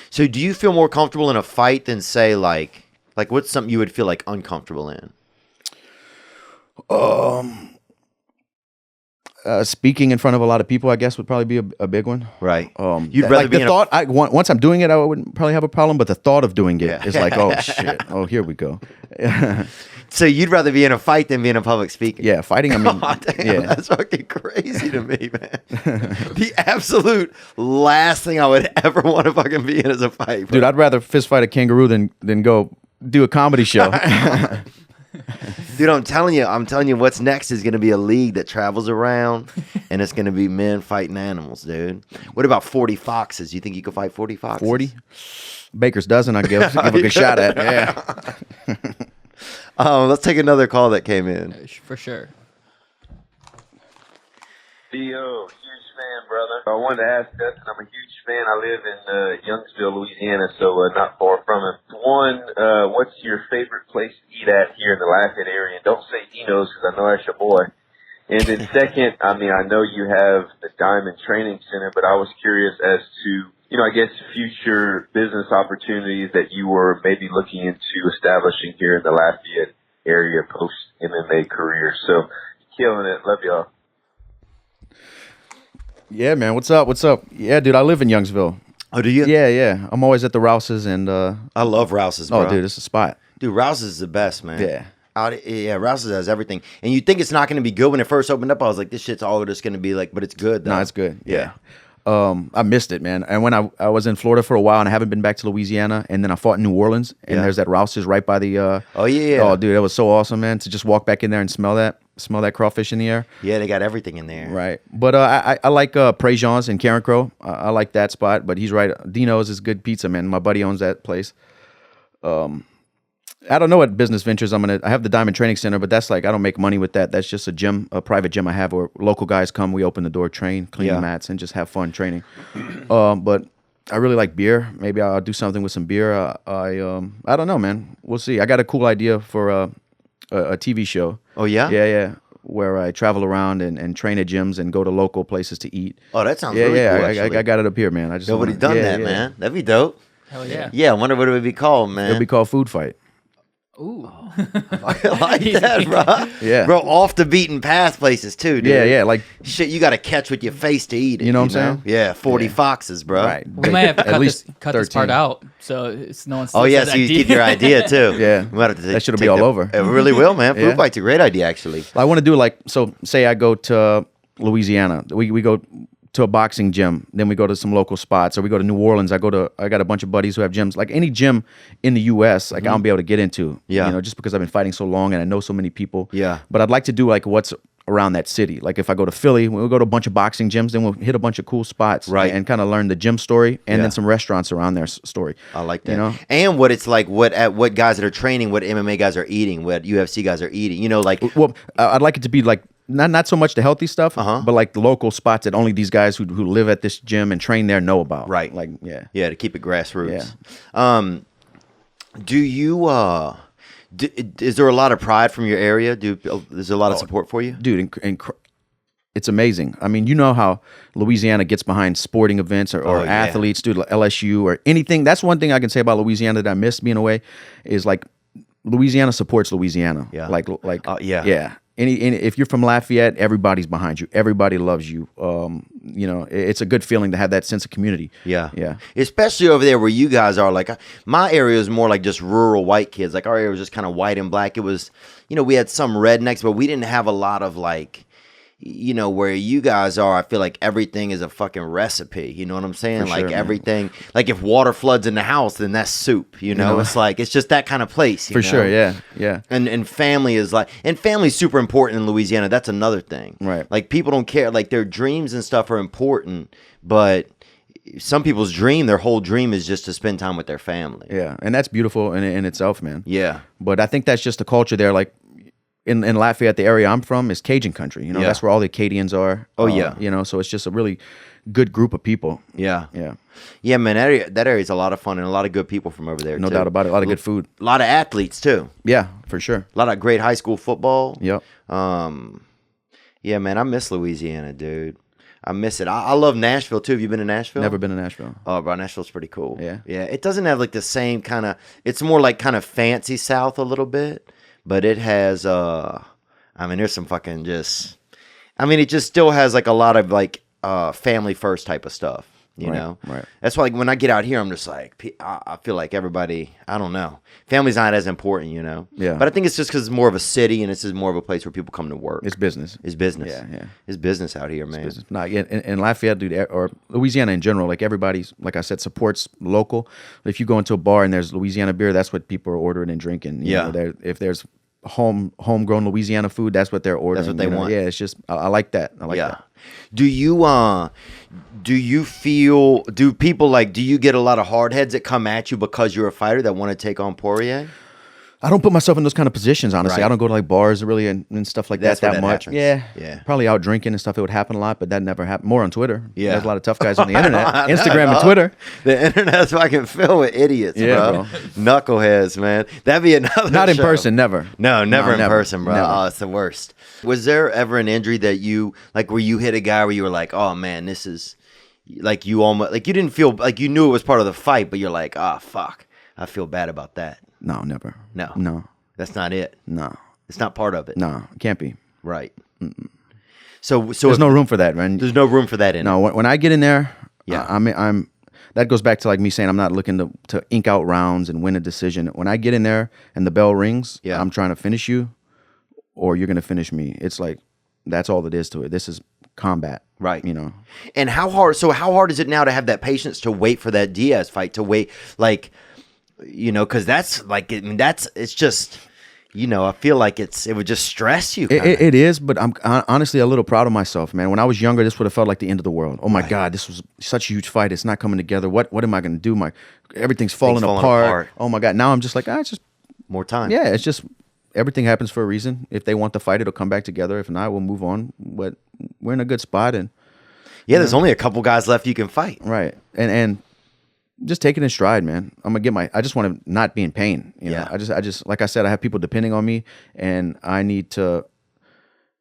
So do you feel more comfortable in a fight than say like what's something you would feel like uncomfortable in? Speaking in front of a lot of people, I guess, would probably be a big one. Right. You'd rather like be the thought. Once I'm doing it, I wouldn't probably have a problem. But the thought of doing it is like, oh shit, oh here we go. So you'd rather be in a fight than be in a public speaking? Yeah, fighting. I mean, God damn, that's fucking crazy to me, man. The absolute last thing I would ever want to fucking be in is a fight, bro. Dude, I'd rather fist fight a kangaroo than go do a comedy show. Dude, I'm telling you, what's next is going to be a league that travels around, and it's going to be men fighting animals, dude. What about 40 foxes? You think you could fight 40 foxes? 40? Baker's dozen, I give a good shot at. Yeah. Let's take another call that came in. For sure. Theo, huge fan, brother. I wanted to ask Dustin, I'm a huge fan. I live in Youngsville, Louisiana, so not far from it. One, what's your favorite place to eat at here in the Lafayette area? And don't say Dino's because I know that's your boy. And then second, I mean, I know you have the Diamond Training Center, but I was curious as to, I guess future business opportunities that you were maybe looking into establishing here in the Lafayette area post-MMA career. So, killing it. Love y'all. Yeah, man. What's up? Yeah, dude, I live in Youngsville. Oh, do you? Yeah. I'm always at the Rouse's and I love Rouse's, bro. Oh, dude, it's a spot. Dude, Rouse's is the best, man. Yeah. Rouse's has everything. And you think it's not going to be good when it first opened up. I was like, this shit's all just going to be like, but it's good, though. No, it's good. Yeah. I missed it, man. And when I was in Florida for a while and I haven't been back to Louisiana, and then I fought in New Orleans, and there's that Rouse's right by the Oh yeah. Oh, dude, that was so awesome, man, to just walk back in there and smell that crawfish in the air. Yeah, they got everything in there. Right. But I like Prejean's in Karen Crow. I like that spot, but he's right. Dino's is good pizza, man. My buddy owns that place. I don't know what business ventures I have the Diamond Training Center, but that's like, I don't make money with that. That's just a private gym I have where local guys come, we open the door, train, clean the mats, and just have fun training. But I really like beer. Maybe I'll do something with some beer. I don't know, man. We'll see. I got a cool idea for a TV show. Oh, yeah? Yeah. Where I travel around and train at gyms and go to local places to eat. Oh, that sounds really cool, actually. I got it up here, man. Nobody's done that, man. That'd be dope. Hell yeah. Yeah, I wonder what it would be called, man. It'll be called Food Fight. Ooh. I like that, bro. Yeah. Bro, off the beaten path places, too, dude. Yeah, like... Shit, you got to catch with your face to eat it. You know what I'm saying? Yeah, 40 foxes, bro. Right. We might have to At least cut this part out, so it's no one's. Oh, yeah, so you keep your idea, too. Yeah. That should be all over. It really will, man. Food Yeah. Fight's a great idea, actually. I want to do say I go to Louisiana. We go to a boxing gym, then we go to some local spots, or we go to New Orleans. I got a bunch of buddies who have gyms. Like any gym in the U.S., like I won't be able to get into. Yeah. Just because I've been fighting so long and I know so many people. Yeah. But I'd like to do like what's around that city. Like if I go to Philly, we'll go to a bunch of boxing gyms, then we'll hit a bunch of cool spots, right, and kind of learn the gym story, and then some restaurants around their story. I like that. And what it's like, what guys that are training, what MMA guys are eating, what UFC guys are eating. Well, I'd like it to be like. Not so much the healthy stuff, but like the local spots that only these guys who live at this gym and train there know about. Right. Like, yeah. Yeah, to keep it grassroots. Yeah. Do you, is there a lot of pride from your area? Is there a lot of support for you? Dude, it's amazing. I mean, you know how Louisiana gets behind sporting events or athletes, dude, like LSU or anything. That's one thing I can say about Louisiana that I miss being away is like Louisiana supports Louisiana. Yeah. Yeah. If you're from Lafayette, everybody's behind you. Everybody loves you. It's a good feeling to have that sense of community. Yeah. Especially over there where you guys are. Like my area is more like just rural white kids. Like our area was just kind of white and black. It was, we had some rednecks, but we didn't have a lot of like, where you guys are, I feel like everything is a fucking recipe. You know what I'm saying? For like sure, everything, like if water floods in the house, then that's soup. It's like, it's just that kind of place. For sure, yeah. And family is like, and family's super important in Louisiana. That's another thing. Right. Like people don't care, like their dreams and stuff are important, but some people's their whole dream is just to spend time with their family. Yeah, and that's beautiful in itself, man. Yeah. But I think that's just the culture there, like, in Lafayette, the area I'm from, is Cajun country. That's where all the Acadians are. Oh, yeah. So it's just a really good group of people. Yeah. Yeah. Yeah, man, that area is a lot of fun and a lot of good people from over there, No doubt about it. A lot of good food. A lot of athletes, too. Yeah, for sure. A lot of great high school football. Yep. Yeah, man, I miss Louisiana, dude. I miss it. I love Nashville, too. Have you been to Nashville? Never been to Nashville. Oh, bro, Nashville's pretty cool. Yeah. Yeah, it doesn't have, like, the same kind of... It's more, like, kind of fancy South a little bit, but it has... there's some fucking just... I mean, it just still has like a lot of like family first type of stuff. You know, right. That's why like, when I get out here, I'm just like, I feel like everybody, I don't know. Family's not as important, you know? Yeah. But I think it's just because it's more of a city and it's just more of a place where people come to work. It's business. It's business. Yeah. It's business out here, man. Business. Nah, yeah, in Lafayette, dude, or Louisiana in general, like everybody's, like I said, supports local. If you go into a bar and there's Louisiana beer, that's what people are ordering and drinking. You know, if there's homegrown Louisiana food, that's what they're ordering. That's what they want. Yeah, it's just, I like that. I like that. Do you feel, do people like, do you get a lot of hard heads that come at you because you're a fighter that want to take on Poirier? I don't put myself in those kind of positions, honestly. Right. I don't go to like bars really and stuff like That's that where that much. happens. Yeah. Probably out drinking and stuff. It would happen a lot, but that never happened. More on Twitter. Yeah. There's a lot of tough guys on the internet. I know. Instagram and Twitter. The internet's fucking filled with idiots, Yeah, bro. Knuckleheads, man. That'd be another Not in show. person, never. No, never in never. person, bro. Never. Oh, it's the worst. Was there ever an injury that you, like where you hit a guy where you were like, oh man, this is, like you almost, like you didn't feel, like you knew it was part of the fight, but you're like, oh fuck, I feel bad about that. No, never. No. That's not it. No. It's not part of it. No, it can't be. Right. So There's no room for that, man. There's no room for that in No, it. when I get in there, Yeah. I'm that goes back to like me saying I'm not looking to ink out rounds and win a decision. When I get in there and the bell rings, Yeah. I'm trying to finish you or you're going to finish me. It's like that's all it is to it. This is combat. Right. You know. And how hard is it now to have that patience to wait for that Diaz fight, to wait, like, you know, because that's like, I mean, it's just, you know, I feel like it would just stress you. It is, but I'm honestly a little proud of myself, man. When I was younger, this would have felt like the end of the world. Oh my God, this was such a huge fight. It's not coming together. What am I going to do? Everything's falling apart. Oh my God. Now I'm just like, it's just More time. Yeah, it's just everything happens for a reason. If they want to fight, it'll come back together. If not, we'll move on. But we're in a good spot, and there's only a couple guys left you can fight. right, and just take it in stride, man. I'm gonna get I just want to not be in pain. You know, I just like I said, I have people depending on me, and I need to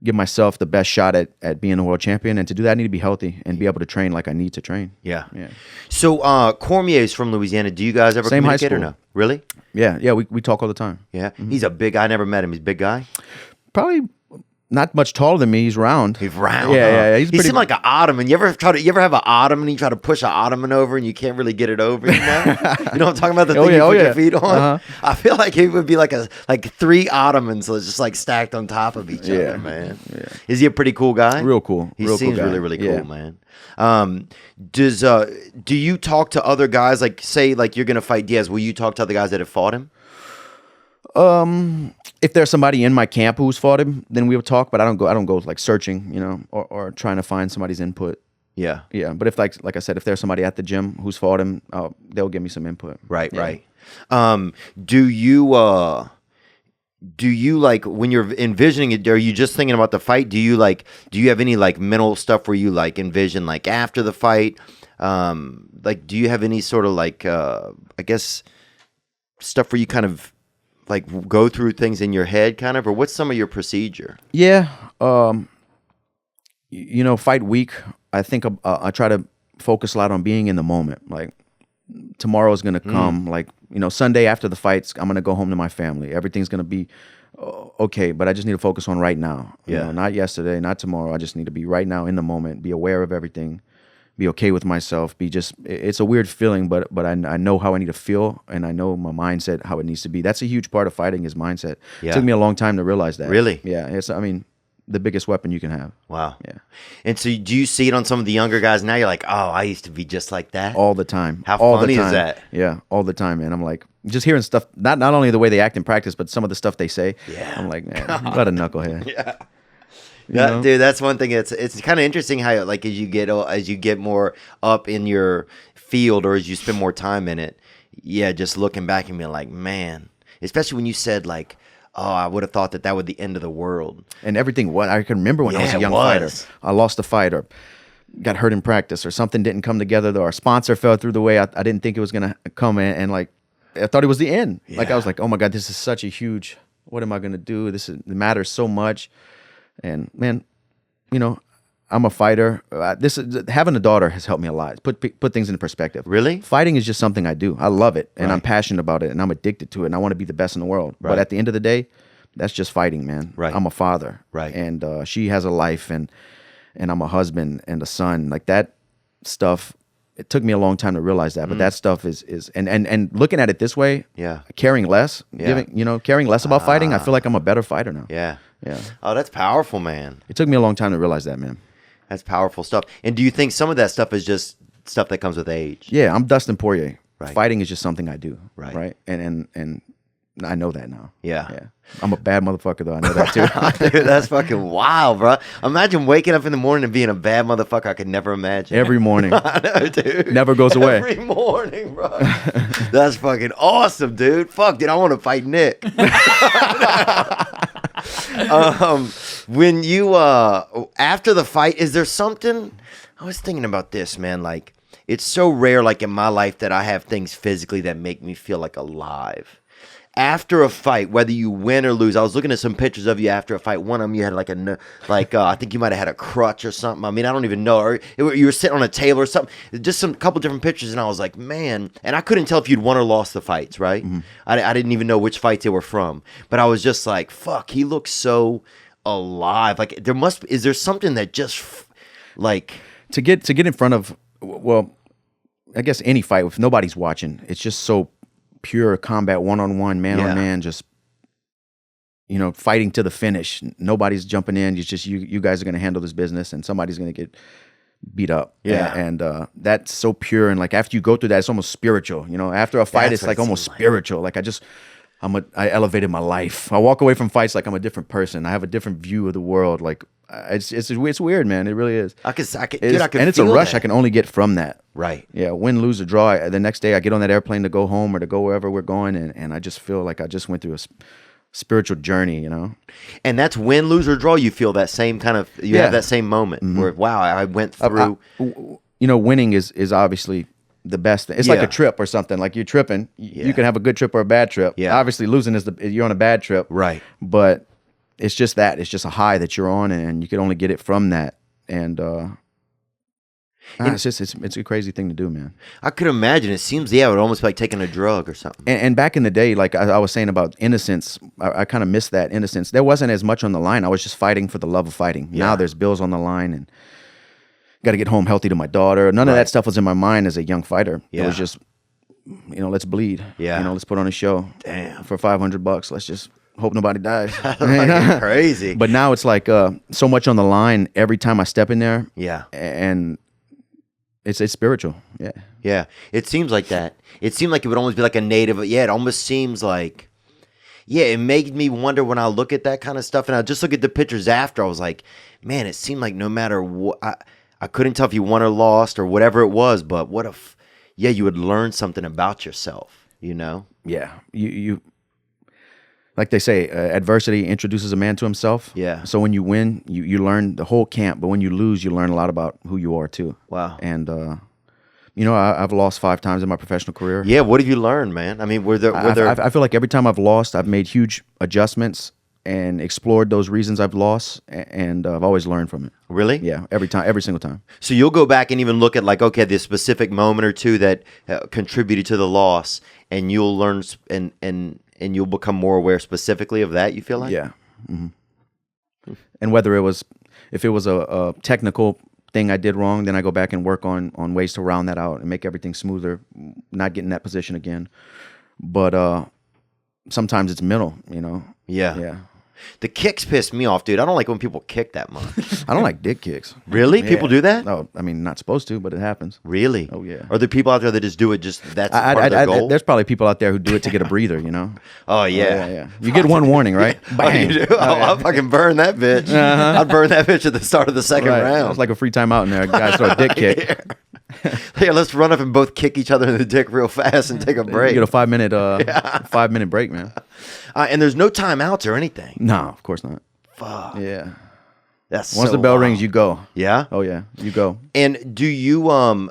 give myself the best shot at being a world champion. And to do that, I need to be healthy and be able to train like I need to train. Yeah. Yeah. So Cormier's from Louisiana. Do you guys ever Same high communicate or school. no? Really? Yeah. We talk all the time. Yeah. He's a big guy. I never met him. He's a big guy. Probably not much taller than me. He's round. He's round. Yeah. He seemed like an ottoman. You ever have an ottoman and you try to push an ottoman over and you can't really get it over, you know? You know what I'm talking about? The thing you put your feet on? Uh-huh. I feel like it would be like three ottomans just like stacked on top of each other, man. Yeah. Is he a pretty cool guy? Real cool. He Real seems cool guy. really, really cool, Yeah. man. Do you talk to other guys, like say like you're gonna fight Diaz, will you talk to other guys that have fought him? If there's somebody in my camp who's fought him, then we'll talk. But I don't go like searching, you know, or trying to find somebody's input. Yeah. Yeah. But if like I said, if there's somebody at the gym who's fought him, they'll give me some input. Right, Yeah. right. Do you like when you're envisioning it, are you just thinking about the fight? Do you have any like mental stuff where you like envision like after the fight? Like do you have any sort of like I guess stuff where you kind of like go through things in your head kind of, or what's some of your procedure? Yeah. You know, fight week, I think I try to focus a lot on being in the moment. Like tomorrow's going to come, like, you know, Sunday after the fights, I'm going to go home to my family. Everything's going to be okay, but I just need to focus on right now. You know, not yesterday, not tomorrow. I just need to be right now in the moment, be aware of everything, be okay with myself, it's a weird feeling, but I know how I need to feel, and I know my mindset, how it needs to be. That's a huge part of fighting is mindset. Yeah. It took me a long time to realize that. Really? Yeah. It's, I mean, the biggest weapon you can have. Wow. Yeah. And so do you see it on some of the younger guys now? You're like, oh, I used to be just like that. All the time. How all funny the is time. that? Yeah, all the time, man. I'm like, just hearing stuff, not only the way they act in practice, but some of the stuff they say. Yeah. I'm like, man, what a knucklehead. Yeah. You know? Dude, that's one thing. It's kind of interesting how like as you get more up in your field or as you spend more time in it, just looking back and being like, man, especially when you said like, oh, I would have thought that was the end of the world. And everything, what I can remember when I was a young fighter, I lost a fight or got hurt in practice or something didn't come together, or a sponsor fell through the way I didn't think it was going to come in, and like, I thought it was the end. Yeah. Like, I was like, oh my God, this is such a huge, what am I going to do? It matters so much. And man, you know, I'm a fighter. Having a daughter has helped me a lot. Put things into perspective. Really? Fighting is just something I do. I love it, and Right. I'm passionate about it, and I'm addicted to it, and I want to be the best in the world. Right. But at the end of the day, that's just fighting, man. Right. I'm a father. Right. And she has a life, and I'm a husband and a son. Like that stuff, it took me a long time to realize that, but that stuff is and looking at it this way, caring less, caring less about fighting, I feel like I'm a better fighter now. Yeah. Yeah. Oh, that's powerful, man. It took me a long time to realize that, man. That's powerful stuff. And do you think some of that stuff is just stuff that comes with age? Yeah, I'm Dustin Poirier. Right. Fighting is just something I do. Right. And I know that now. Yeah. Yeah. I'm a bad motherfucker though. I know that too. Dude, that's fucking wild, bro. Imagine waking up in the morning and being a bad motherfucker. I could never imagine. Every morning. I know, dude. Never goes away. Every morning, bro. That's fucking awesome, dude. Fuck, dude, I want to fight Nick. When you after the fight, is there something? I was thinking about this, man. Like, it's so rare, like in my life, that I have things physically that make me feel like alive. After a fight, whether you win or lose, I was looking at some pictures of you after a fight. One of them, you had I think you might have had a crutch or something. I mean, I don't even know. Or you were sitting on a table or something. Just some couple different pictures, and I was like, man. And I couldn't tell if you'd won or lost the fights, right? Mm-hmm. I didn't even know which fights they were from. But I was just like, fuck, he looks so alive. Like, is there something that just, like... To get in front of, well, I guess any fight, if nobody's watching, it's just so... pure combat, one-on-one, man-on-man, just fighting to the finish. Nobody's jumping in. It's just you guys are going to handle this business, and somebody's going to get beat up. And that's so pure. And like after you go through that, it's almost spiritual. After a fight, it's like almost spiritual. Like I elevated my life. I walk away from fights like I'm a different person. I have a different view of the world. Like it's weird, man. It really is. I can and it's a rush that. I can only get from that. Right. Yeah. Win, lose, or draw. The next day I get on that airplane to go home or to go wherever we're going, and I just feel like I just went through a spiritual journey. And that's win, lose, or draw. You feel that same kind of. You have that same moment where wow, I went through. Winning is obviously the best thing. It's like a trip or something. Like you're tripping. You can have a good trip or a bad trip. Yeah. Obviously, losing is you're on a bad trip. Right. But it's just that. It's just a high that you're on, and you can only get it from that. And it's a crazy thing to do, man. I could imagine. It seems, it would almost be like taking a drug or something. And back in the day, like I was saying about innocence, I kind of missed that innocence. There wasn't as much on the line. I was just fighting for the love of fighting. Yeah. Now there's bills on the line, and got to get home healthy to my daughter. None of that stuff was in my mind as a young fighter. Yeah. It was just, let's bleed. Yeah. Let's put on a show. Damn. For $500. Let's just hope nobody dies. Crazy. But now it's like so much on the line every time I step in there. Yeah. And it's spiritual. Yeah. Yeah. It seems like that. It seemed like it would almost be like a native. Yeah. It almost seems like, it made me wonder when I look at that kind of stuff, and I just look at the pictures after. I was like, man, it seemed like no matter what, I couldn't tell if you won or lost or whatever it was, but what if, you would learn something about yourself, Yeah. You like they say, adversity introduces a man to himself. Yeah. So when you win, you learn the whole camp, but when you lose, you learn a lot about who you are too. Wow. And I've lost 5 times in my professional career. Yeah. What have you learned, man? I mean, I feel like every time I've lost, I've made huge adjustments and explored those reasons I've lost, and I've always learned from it. Really? Yeah. Every single time. So you'll go back and even look at like, okay, this specific moment or two that contributed to the loss, and you'll learn and you'll become more aware specifically of that, you feel like? Yeah. Mm-hmm. And if it was a technical thing I did wrong, then I go back and work on ways to round that out and make everything smoother, not get in that position again. But sometimes it's mental, Yeah. Yeah. The kicks piss me off, dude. I don't like when people kick that much. I don't like dick kicks. Really? Yeah. People do that? No, I mean, not supposed to, but it happens. Really? Oh, yeah. Are there people out there that just do it that's part of their goal? There's probably people out there who do it to get a breather, Oh, yeah. Yeah. You get one warning, right? Bang. Oh, you do? I'll fucking burn that bitch. I'd burn that bitch at the start of the second round. It's like a free timeout in there. Guys throw a dick kick. Yeah, let's run up and both kick each other in the dick real fast and take a break. You get a 5-minute break, man. And there's no timeouts or anything. No, of course not. Fuck. Yeah. That's Once the bell rings, you go. Yeah? Oh, yeah. You go. And do you,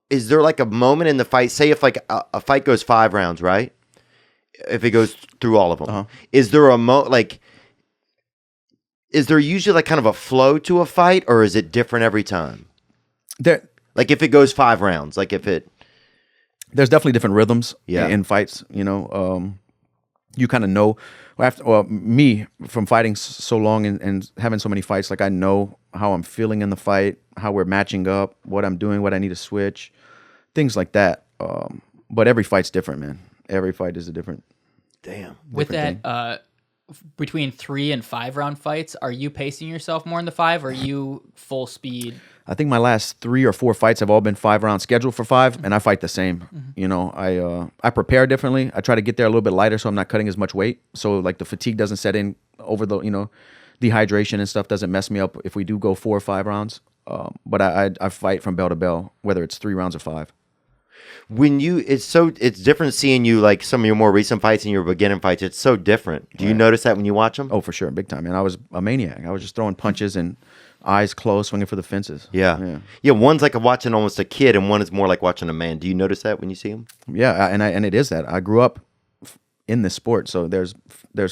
is there like a moment in the fight, say if like a fight goes 5 rounds, right? If it goes through all of them. Is there is there usually like kind of a flow to a fight, or is it different every time? Like if it goes 5 rounds, like if it... There's definitely different rhythms in fights, you kind of know. Well, me from fighting so long and having so many fights, like I know how I'm feeling in the fight, how we're matching up, what I'm doing, what I need to switch, things like that. But every fight's different, man. Every fight is a different. Damn. With that, between 3 and 5 round fights, are you pacing yourself more in the 5, or are you full speed? I think my last 3 or 4 fights have all been 5 rounds scheduled for 5, and I fight the same. You know, I prepare differently. I try to get there a little bit lighter, so I'm not cutting as much weight. So like the fatigue doesn't set in over the, you know, dehydration and stuff doesn't mess me up if we do go 4 or 5 rounds. But I fight from bell to bell, whether it's 3 rounds or 5. When it's different seeing you like some of your more recent fights and your beginning fights. It's so different. Do you notice that when you watch them? Oh, for sure, big time, man. I was a maniac. I was just throwing punches and eyes closed, swinging for the fences. Yeah. One's like watching almost a kid, and one is more like watching a man. Do you notice that when you see him? Yeah, and it is that. I grew up in this sport, so there's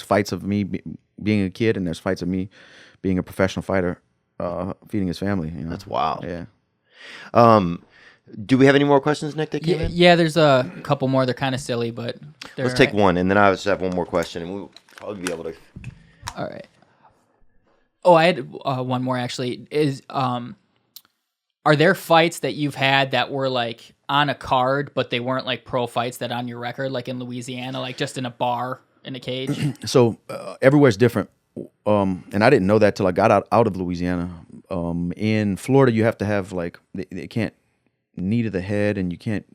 fights of me being a kid, and there's fights of me being a professional fighter, feeding his family. You know? That's wild. Yeah. Do we have any more questions, Nick, that came in? Yeah, there's a couple more. They're kind of silly, but let's take one, and then I just have one more question, and we'll probably be able to. All right. Oh, I had one more actually. Are there fights that you've had that were like on a card, but they weren't like pro fights that on your record, like in Louisiana, like just in a bar in a cage? So everywhere's different, and I didn't know that till I got out of Louisiana. In Florida, you have to have like they can't knee to the head, and you can't.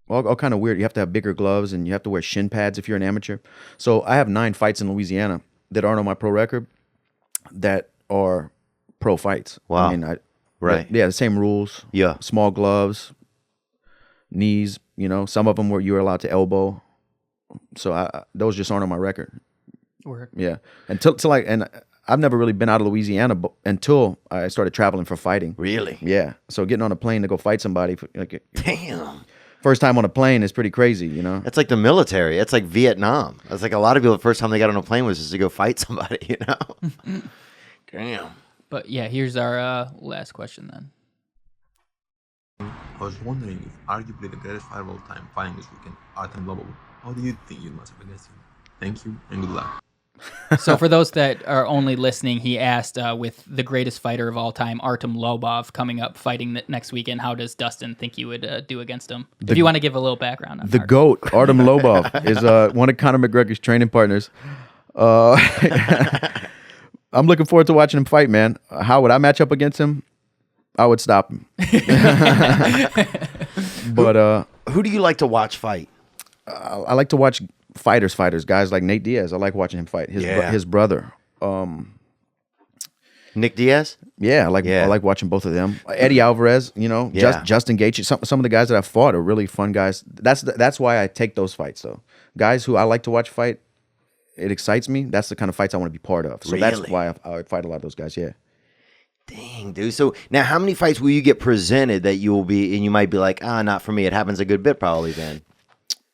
All kind of weird. You have to have bigger gloves, and you have to wear shin pads if you're an amateur. So I have 9 fights in Louisiana that aren't on my pro record that are pro fights. Wow. I mean, right. Yeah, the same rules. Yeah. Small gloves, knees. You know, some of them where you were allowed to elbow. So those just aren't on my record. Word. Yeah. And I've never really been out of Louisiana until I started traveling for fighting. Really? Yeah. So getting on a plane to go fight somebody, Damn. First time on a plane is pretty crazy, you know? It's like the military. It's like Vietnam. It's like a lot of people, the first time they got on a plane was just to go fight somebody, you know? Damn. But yeah, here's our last question then. I was wondering if arguably the greatest fighter of all time fighting this weekend, Untitled Chapter, how do you think you must have against him? Thank you and good luck. So for those that are only listening, he asked with the greatest fighter of all time, Artem Lobov, coming up fighting next weekend, how does Dustin think you would do against him? If you want to give a little background on the Artem. GOAT, Artem Lobov, is one of Conor McGregor's training partners. I'm looking forward to watching him fight, man. How would I match up against him? I would stop him. But who do you like to watch fight? I like to watch fighters, guys like Nate Diaz. I like watching him fight. His brother. Nick Diaz? Yeah, I like watching both of them. Eddie Alvarez, you know, Justin Gaethje. Some of the guys that I've fought are really fun guys. That's why I take those fights. So guys who I like to watch fight, it excites me. That's the kind of fights I want to be part of. So that's why I fight a lot of those guys. Yeah. Dang, dude. So now, how many fights will you get presented that you will be, and you might be like, not for me. It happens a good bit, probably. Then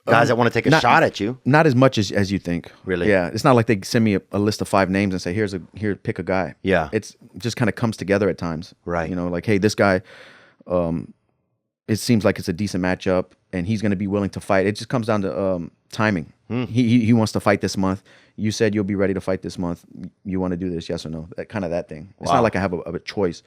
guys that want to take a shot at you. Not as much as you think. Really? Yeah. It's not like they send me a list of 5 names and say, here, pick a guy. Yeah. It's just kind of comes together at times. Right. You know, like, hey, this guy, it seems like it's a decent matchup, and he's going to be willing to fight. It just comes down to timing. He wants to fight this month. You said you'll be ready to fight this month. You want to do this, yes or no? That thing. It's not like I have a choice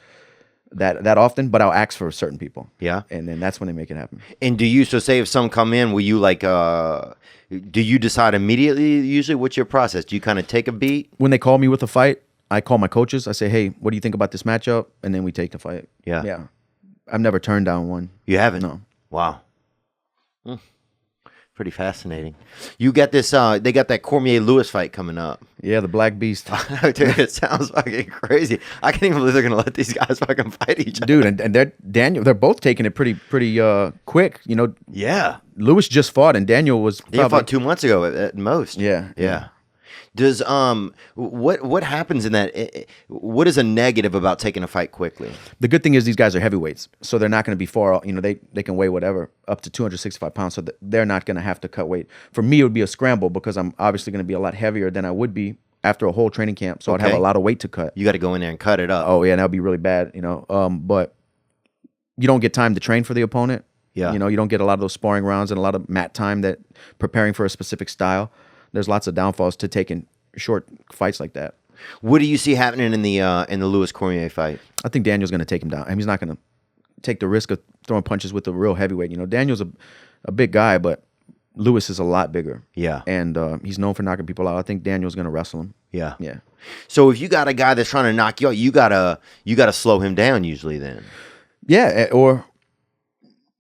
that often, but I'll ask for certain people. Yeah. And then that's when they make it happen. And do you, so say if some come in, will you like, do you decide immediately usually? What's your process? Do you kind of take a beat? When they call me with a fight, I call my coaches. I say, hey, what do you think about this matchup? And then we take the fight. Yeah. Yeah. I've never turned down one. You haven't? No. Wow. Pretty fascinating. You got this, they got that Cormier-Lewis fight coming up. Yeah, the Black Beast. Dude, it sounds fucking crazy. I can't even believe they're going to let these guys fucking fight each other. Dude, and they're both taking it pretty quick. You know, Yeah. Lewis just fought, and Daniel was They fought 2 months ago at most. Yeah. Does what happens in that? What is a negative about taking a fight quickly? The good thing is these guys are heavyweights, so they're not going to be far. You know, they can weigh whatever up to 265 pounds, so they're not going to have to cut weight. For me, it would be a scramble because I'm obviously going to be a lot heavier than I would be after a whole training camp. So I'd have a lot of weight to cut. You got to go in there and cut it up. Oh yeah, and that'd be really bad. You know, but you don't get time to train for the opponent. Yeah. You know, you don't get a lot of those sparring rounds and a lot of mat time that preparing for a specific style. there's lots of downfalls to taking short fights like that. What do you see happening in the Lewis Cormier fight? I think Daniel's going to take him down. I mean, he's not going to take the risk of throwing punches with a real heavyweight. You know, Daniel's a big guy, but Lewis is a lot bigger. Yeah. And he's known for knocking people out. I think Daniel's going to wrestle him. Yeah. Yeah. So if you got a guy that's trying to knock you out, you gotta slow him down usually then. Yeah, or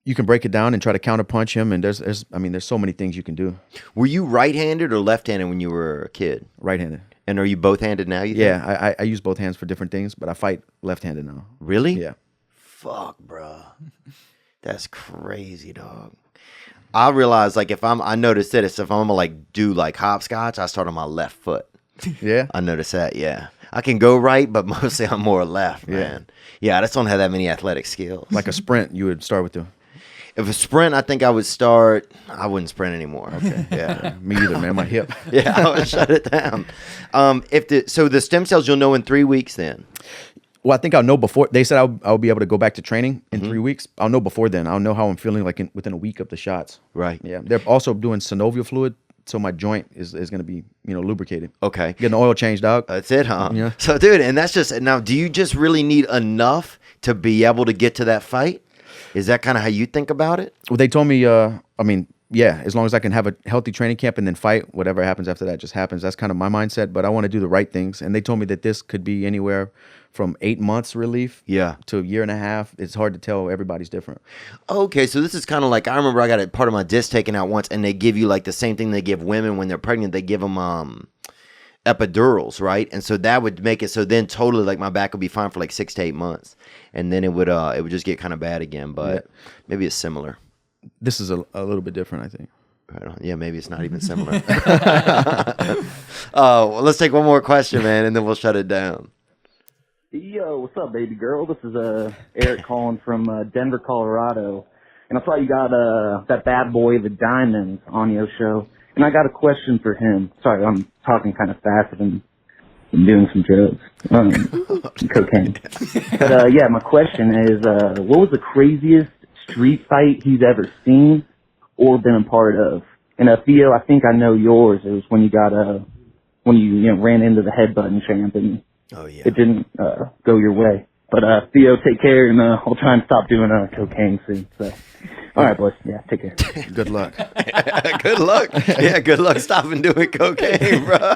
you can break it down and try to counterpunch him. And there's so many things you can do. Were you right-handed or left-handed when you were a kid? Right-handed. And are you both-handed now, you think? Yeah, I use both hands for different things, but I fight left-handed now. Really? Yeah. Fuck, bro. That's crazy, dog. I realize, like, I noticed that if I'm gonna like do like hopscotch, I start on my left foot. Yeah. I noticed that. Yeah, I can go right, but mostly I'm more left, man. Yeah, I just don't have that many athletic skills. Like a sprint, you would start with the. If a sprint, I think I would start. I wouldn't sprint anymore. Okay. Yeah. Me either, man. My hip. Yeah, I would shut it down. So the stem cells you'll know in 3 weeks then. Well, I think I'll know before. They said I'll be able to go back to training in 3 weeks. I'll know before then. I'll know how I'm feeling like within a week of the shots. Right. Yeah. They're also doing synovial fluid, so my joint is going to be lubricated. Okay. Getting the oil changed, dog. That's it, huh? Yeah. So, dude, and that's just now. Do you just really need enough to be able to get to that fight? Is that kind of how you think about it? Well, they told me. Yeah, as long as I can have a healthy training camp and then fight, whatever happens after that just happens. That's kind of my mindset. But I want to do the right things, and they told me that this could be anywhere from 8 months relief, to a year and a half. It's hard to tell. Everybody's different. Okay, so this is kind of like, I remember I got a part of my disc taken out once, and they give you like the same thing they give women when they're pregnant. They give them epidurals, right? And so that would make it so then totally like my back would be fine for like 6 to 8 months, and then it would just get kind of bad again. But maybe it's similar. This is a little bit different, I think. Right on. Yeah, maybe it's not even similar. Well, let's take one more question, man, and then we'll shut it down. Yo, what's up, baby girl? This is Eric calling from Denver, Colorado. And I saw you got that bad boy, the Diamond, on your show. And I got a question for him. Sorry, I'm talking kind of fast and doing some drugs. Cocaine. But, yeah, my question is, what was the craziest street fight he's ever seen or been a part of? And Theo, I think I know yours. It was when you got when you ran into the headbutting champ and it didn't go your way. But Theo, take care, and I'll try and stop doing cocaine soon. So, all right, boys. Yeah, take care. Good luck. Good luck. Yeah, good luck stopping doing cocaine, bro.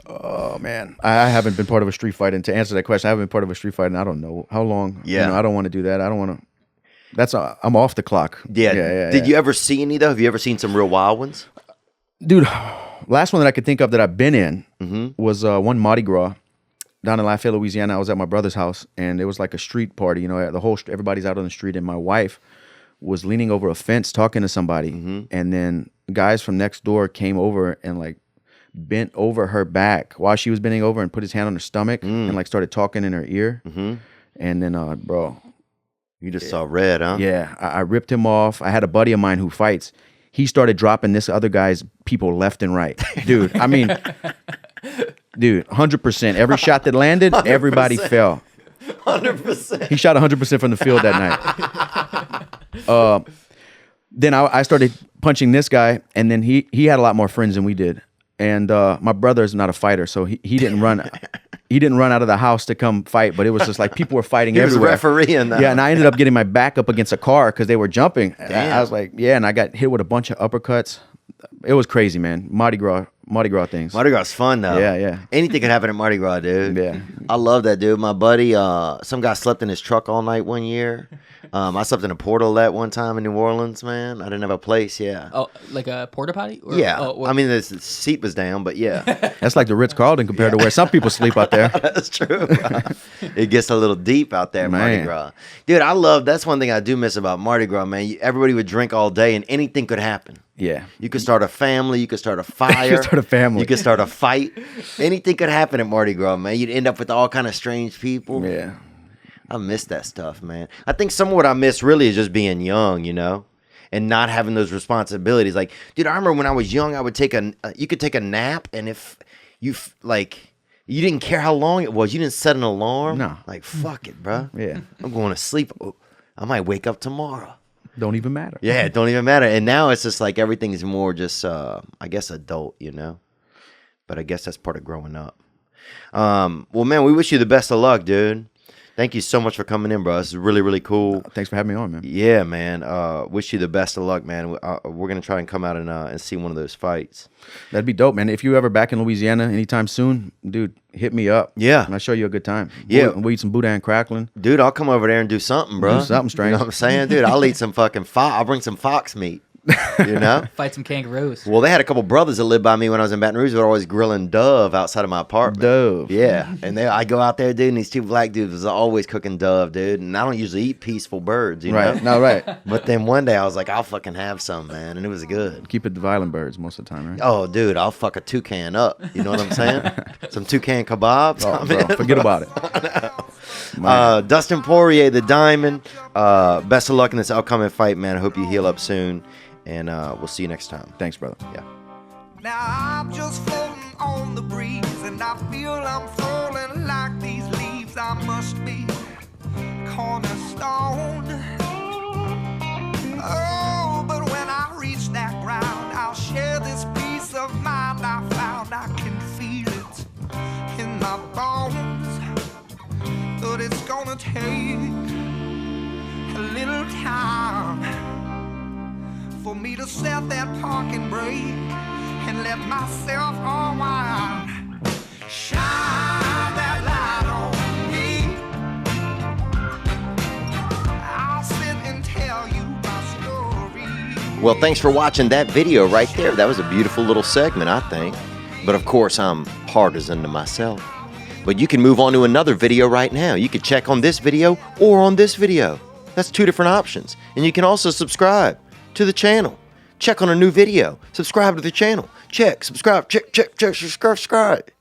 Oh man, I haven't been part of a street fight. And to answer that question, I haven't been part of a street fight, and I don't know how long. Yeah, I don't want to do that. I don't want to. I'm off the clock. Yeah. Did you ever see any though? Have you ever seen some real wild ones? Dude, last one that I could think of that I've been in was one Mardi Gras down in Lafayette, Louisiana. I was at my brother's house, and it was like a street party. Everybody's out on the street, and my wife was leaning over a fence talking to somebody, and then guys from next door came over and like bent over her back while she was bending over and put his hand on her stomach and like started talking in her ear, and then bro. You just saw red, huh? Yeah, I ripped him off. I had a buddy of mine who fights. He started dropping this other guy's people left and right. Dude, I mean, 100%. Every shot that landed, 100%. Everybody fell. 100%. He shot 100% from the field that night. Then I started punching this guy, and then he had a lot more friends than we did. And my brother's not a fighter, so he didn't run. He didn't run out of the house to come fight, but it was just like people were fighting everywhere. He was refereeing that. Yeah, and I ended up getting my back up against a car because they were jumping. I was like, and I got hit with a bunch of uppercuts. It was crazy, man. Mardi Gras things. Mardi Gras is fun though. Yeah. Anything can happen at Mardi Gras, dude. Yeah. I love that, dude. My buddy, some guy slept in his truck all night one year. I slept in a portalet one time in New Orleans, man. I didn't have a place, yeah. Oh, like a porta potty? Yeah. I mean, the seat was down, but yeah. That's like the Ritz-Carlton compared to where some people sleep out there. That's true. It gets a little deep out there, Mardi Gras. Dude, that's one thing I do miss about Mardi Gras, man. Everybody would drink all day and anything could happen. Yeah. You could start a family. You could start a fire. You could start a family. You could start a fight. Anything could happen at Mardi Gras, man. You'd end up with all kind of strange people. Yeah. I miss that stuff, man. I think some of what I miss really is just being young, and not having those responsibilities. Like, dude, I remember when I was young, I would you could take a nap, and if you you didn't care how long it was, you didn't set an alarm. No. Like, fuck it, bro. Yeah. I'm going to sleep. I might wake up tomorrow. don't even matter. Yeah, it don't even matter. And now it's just like everything is more just, I guess, adult, you know? But I guess that's part of growing up. Well, man, we wish you the best of luck, dude. Thank you so much for coming in, bro. This is really, really cool. Thanks for having me on, man. Yeah, man. Wish you the best of luck, man. We're going to try and come out and see one of those fights. That'd be dope, man. If you ever back in Louisiana anytime soon, dude, hit me up. Yeah. And I'll show you a good time. Yeah. We'll eat some boudin crackling. Dude, I'll come over there and do something, bro. Do something strange. You know what I'm saying? Dude, I'll eat some fucking fox. I'll bring some fox meat. You know? Fight some kangaroos. Well, they had a couple brothers that lived by me when I was in Baton Rouge. They were always grilling dove outside of my apartment. Dove. Yeah. And I go out there, dude, and these two black dudes was always cooking dove, dude. And I don't usually eat peaceful birds, you know? Right. No, right. But then one day I was like, I'll fucking have some, man. And it was good. Keep it the violent birds most of the time, right? Oh, dude, I'll fuck a toucan up. You know what I'm saying? Some toucan kebabs. Oh, bro, forget about it. Dustin Poirier, the Diamond. Best of luck in this upcoming fight, man. I hope you heal up soon. And we'll see you next time. Thanks, brother. Yeah. Now I'm just floating on the breeze, and I feel I'm falling like these leaves. I must be cornerstone. Oh, but when I reach that ground, I'll share this peace of mind I found. I can feel it in my bones, but it's gonna take a little time for me to set that parking brake and let myself unwind. Shine that light on me. I'll sit and tell you my story. Well, thanks for watching that video right there. That was a beautiful little segment, I think. But of course, I'm partisan to myself. But you can move on to another video right now. You can check on this video or on this video. That's two different options. And you can also subscribe to the channel. Check on a new video. Subscribe to the channel. Check, subscribe, check, subscribe.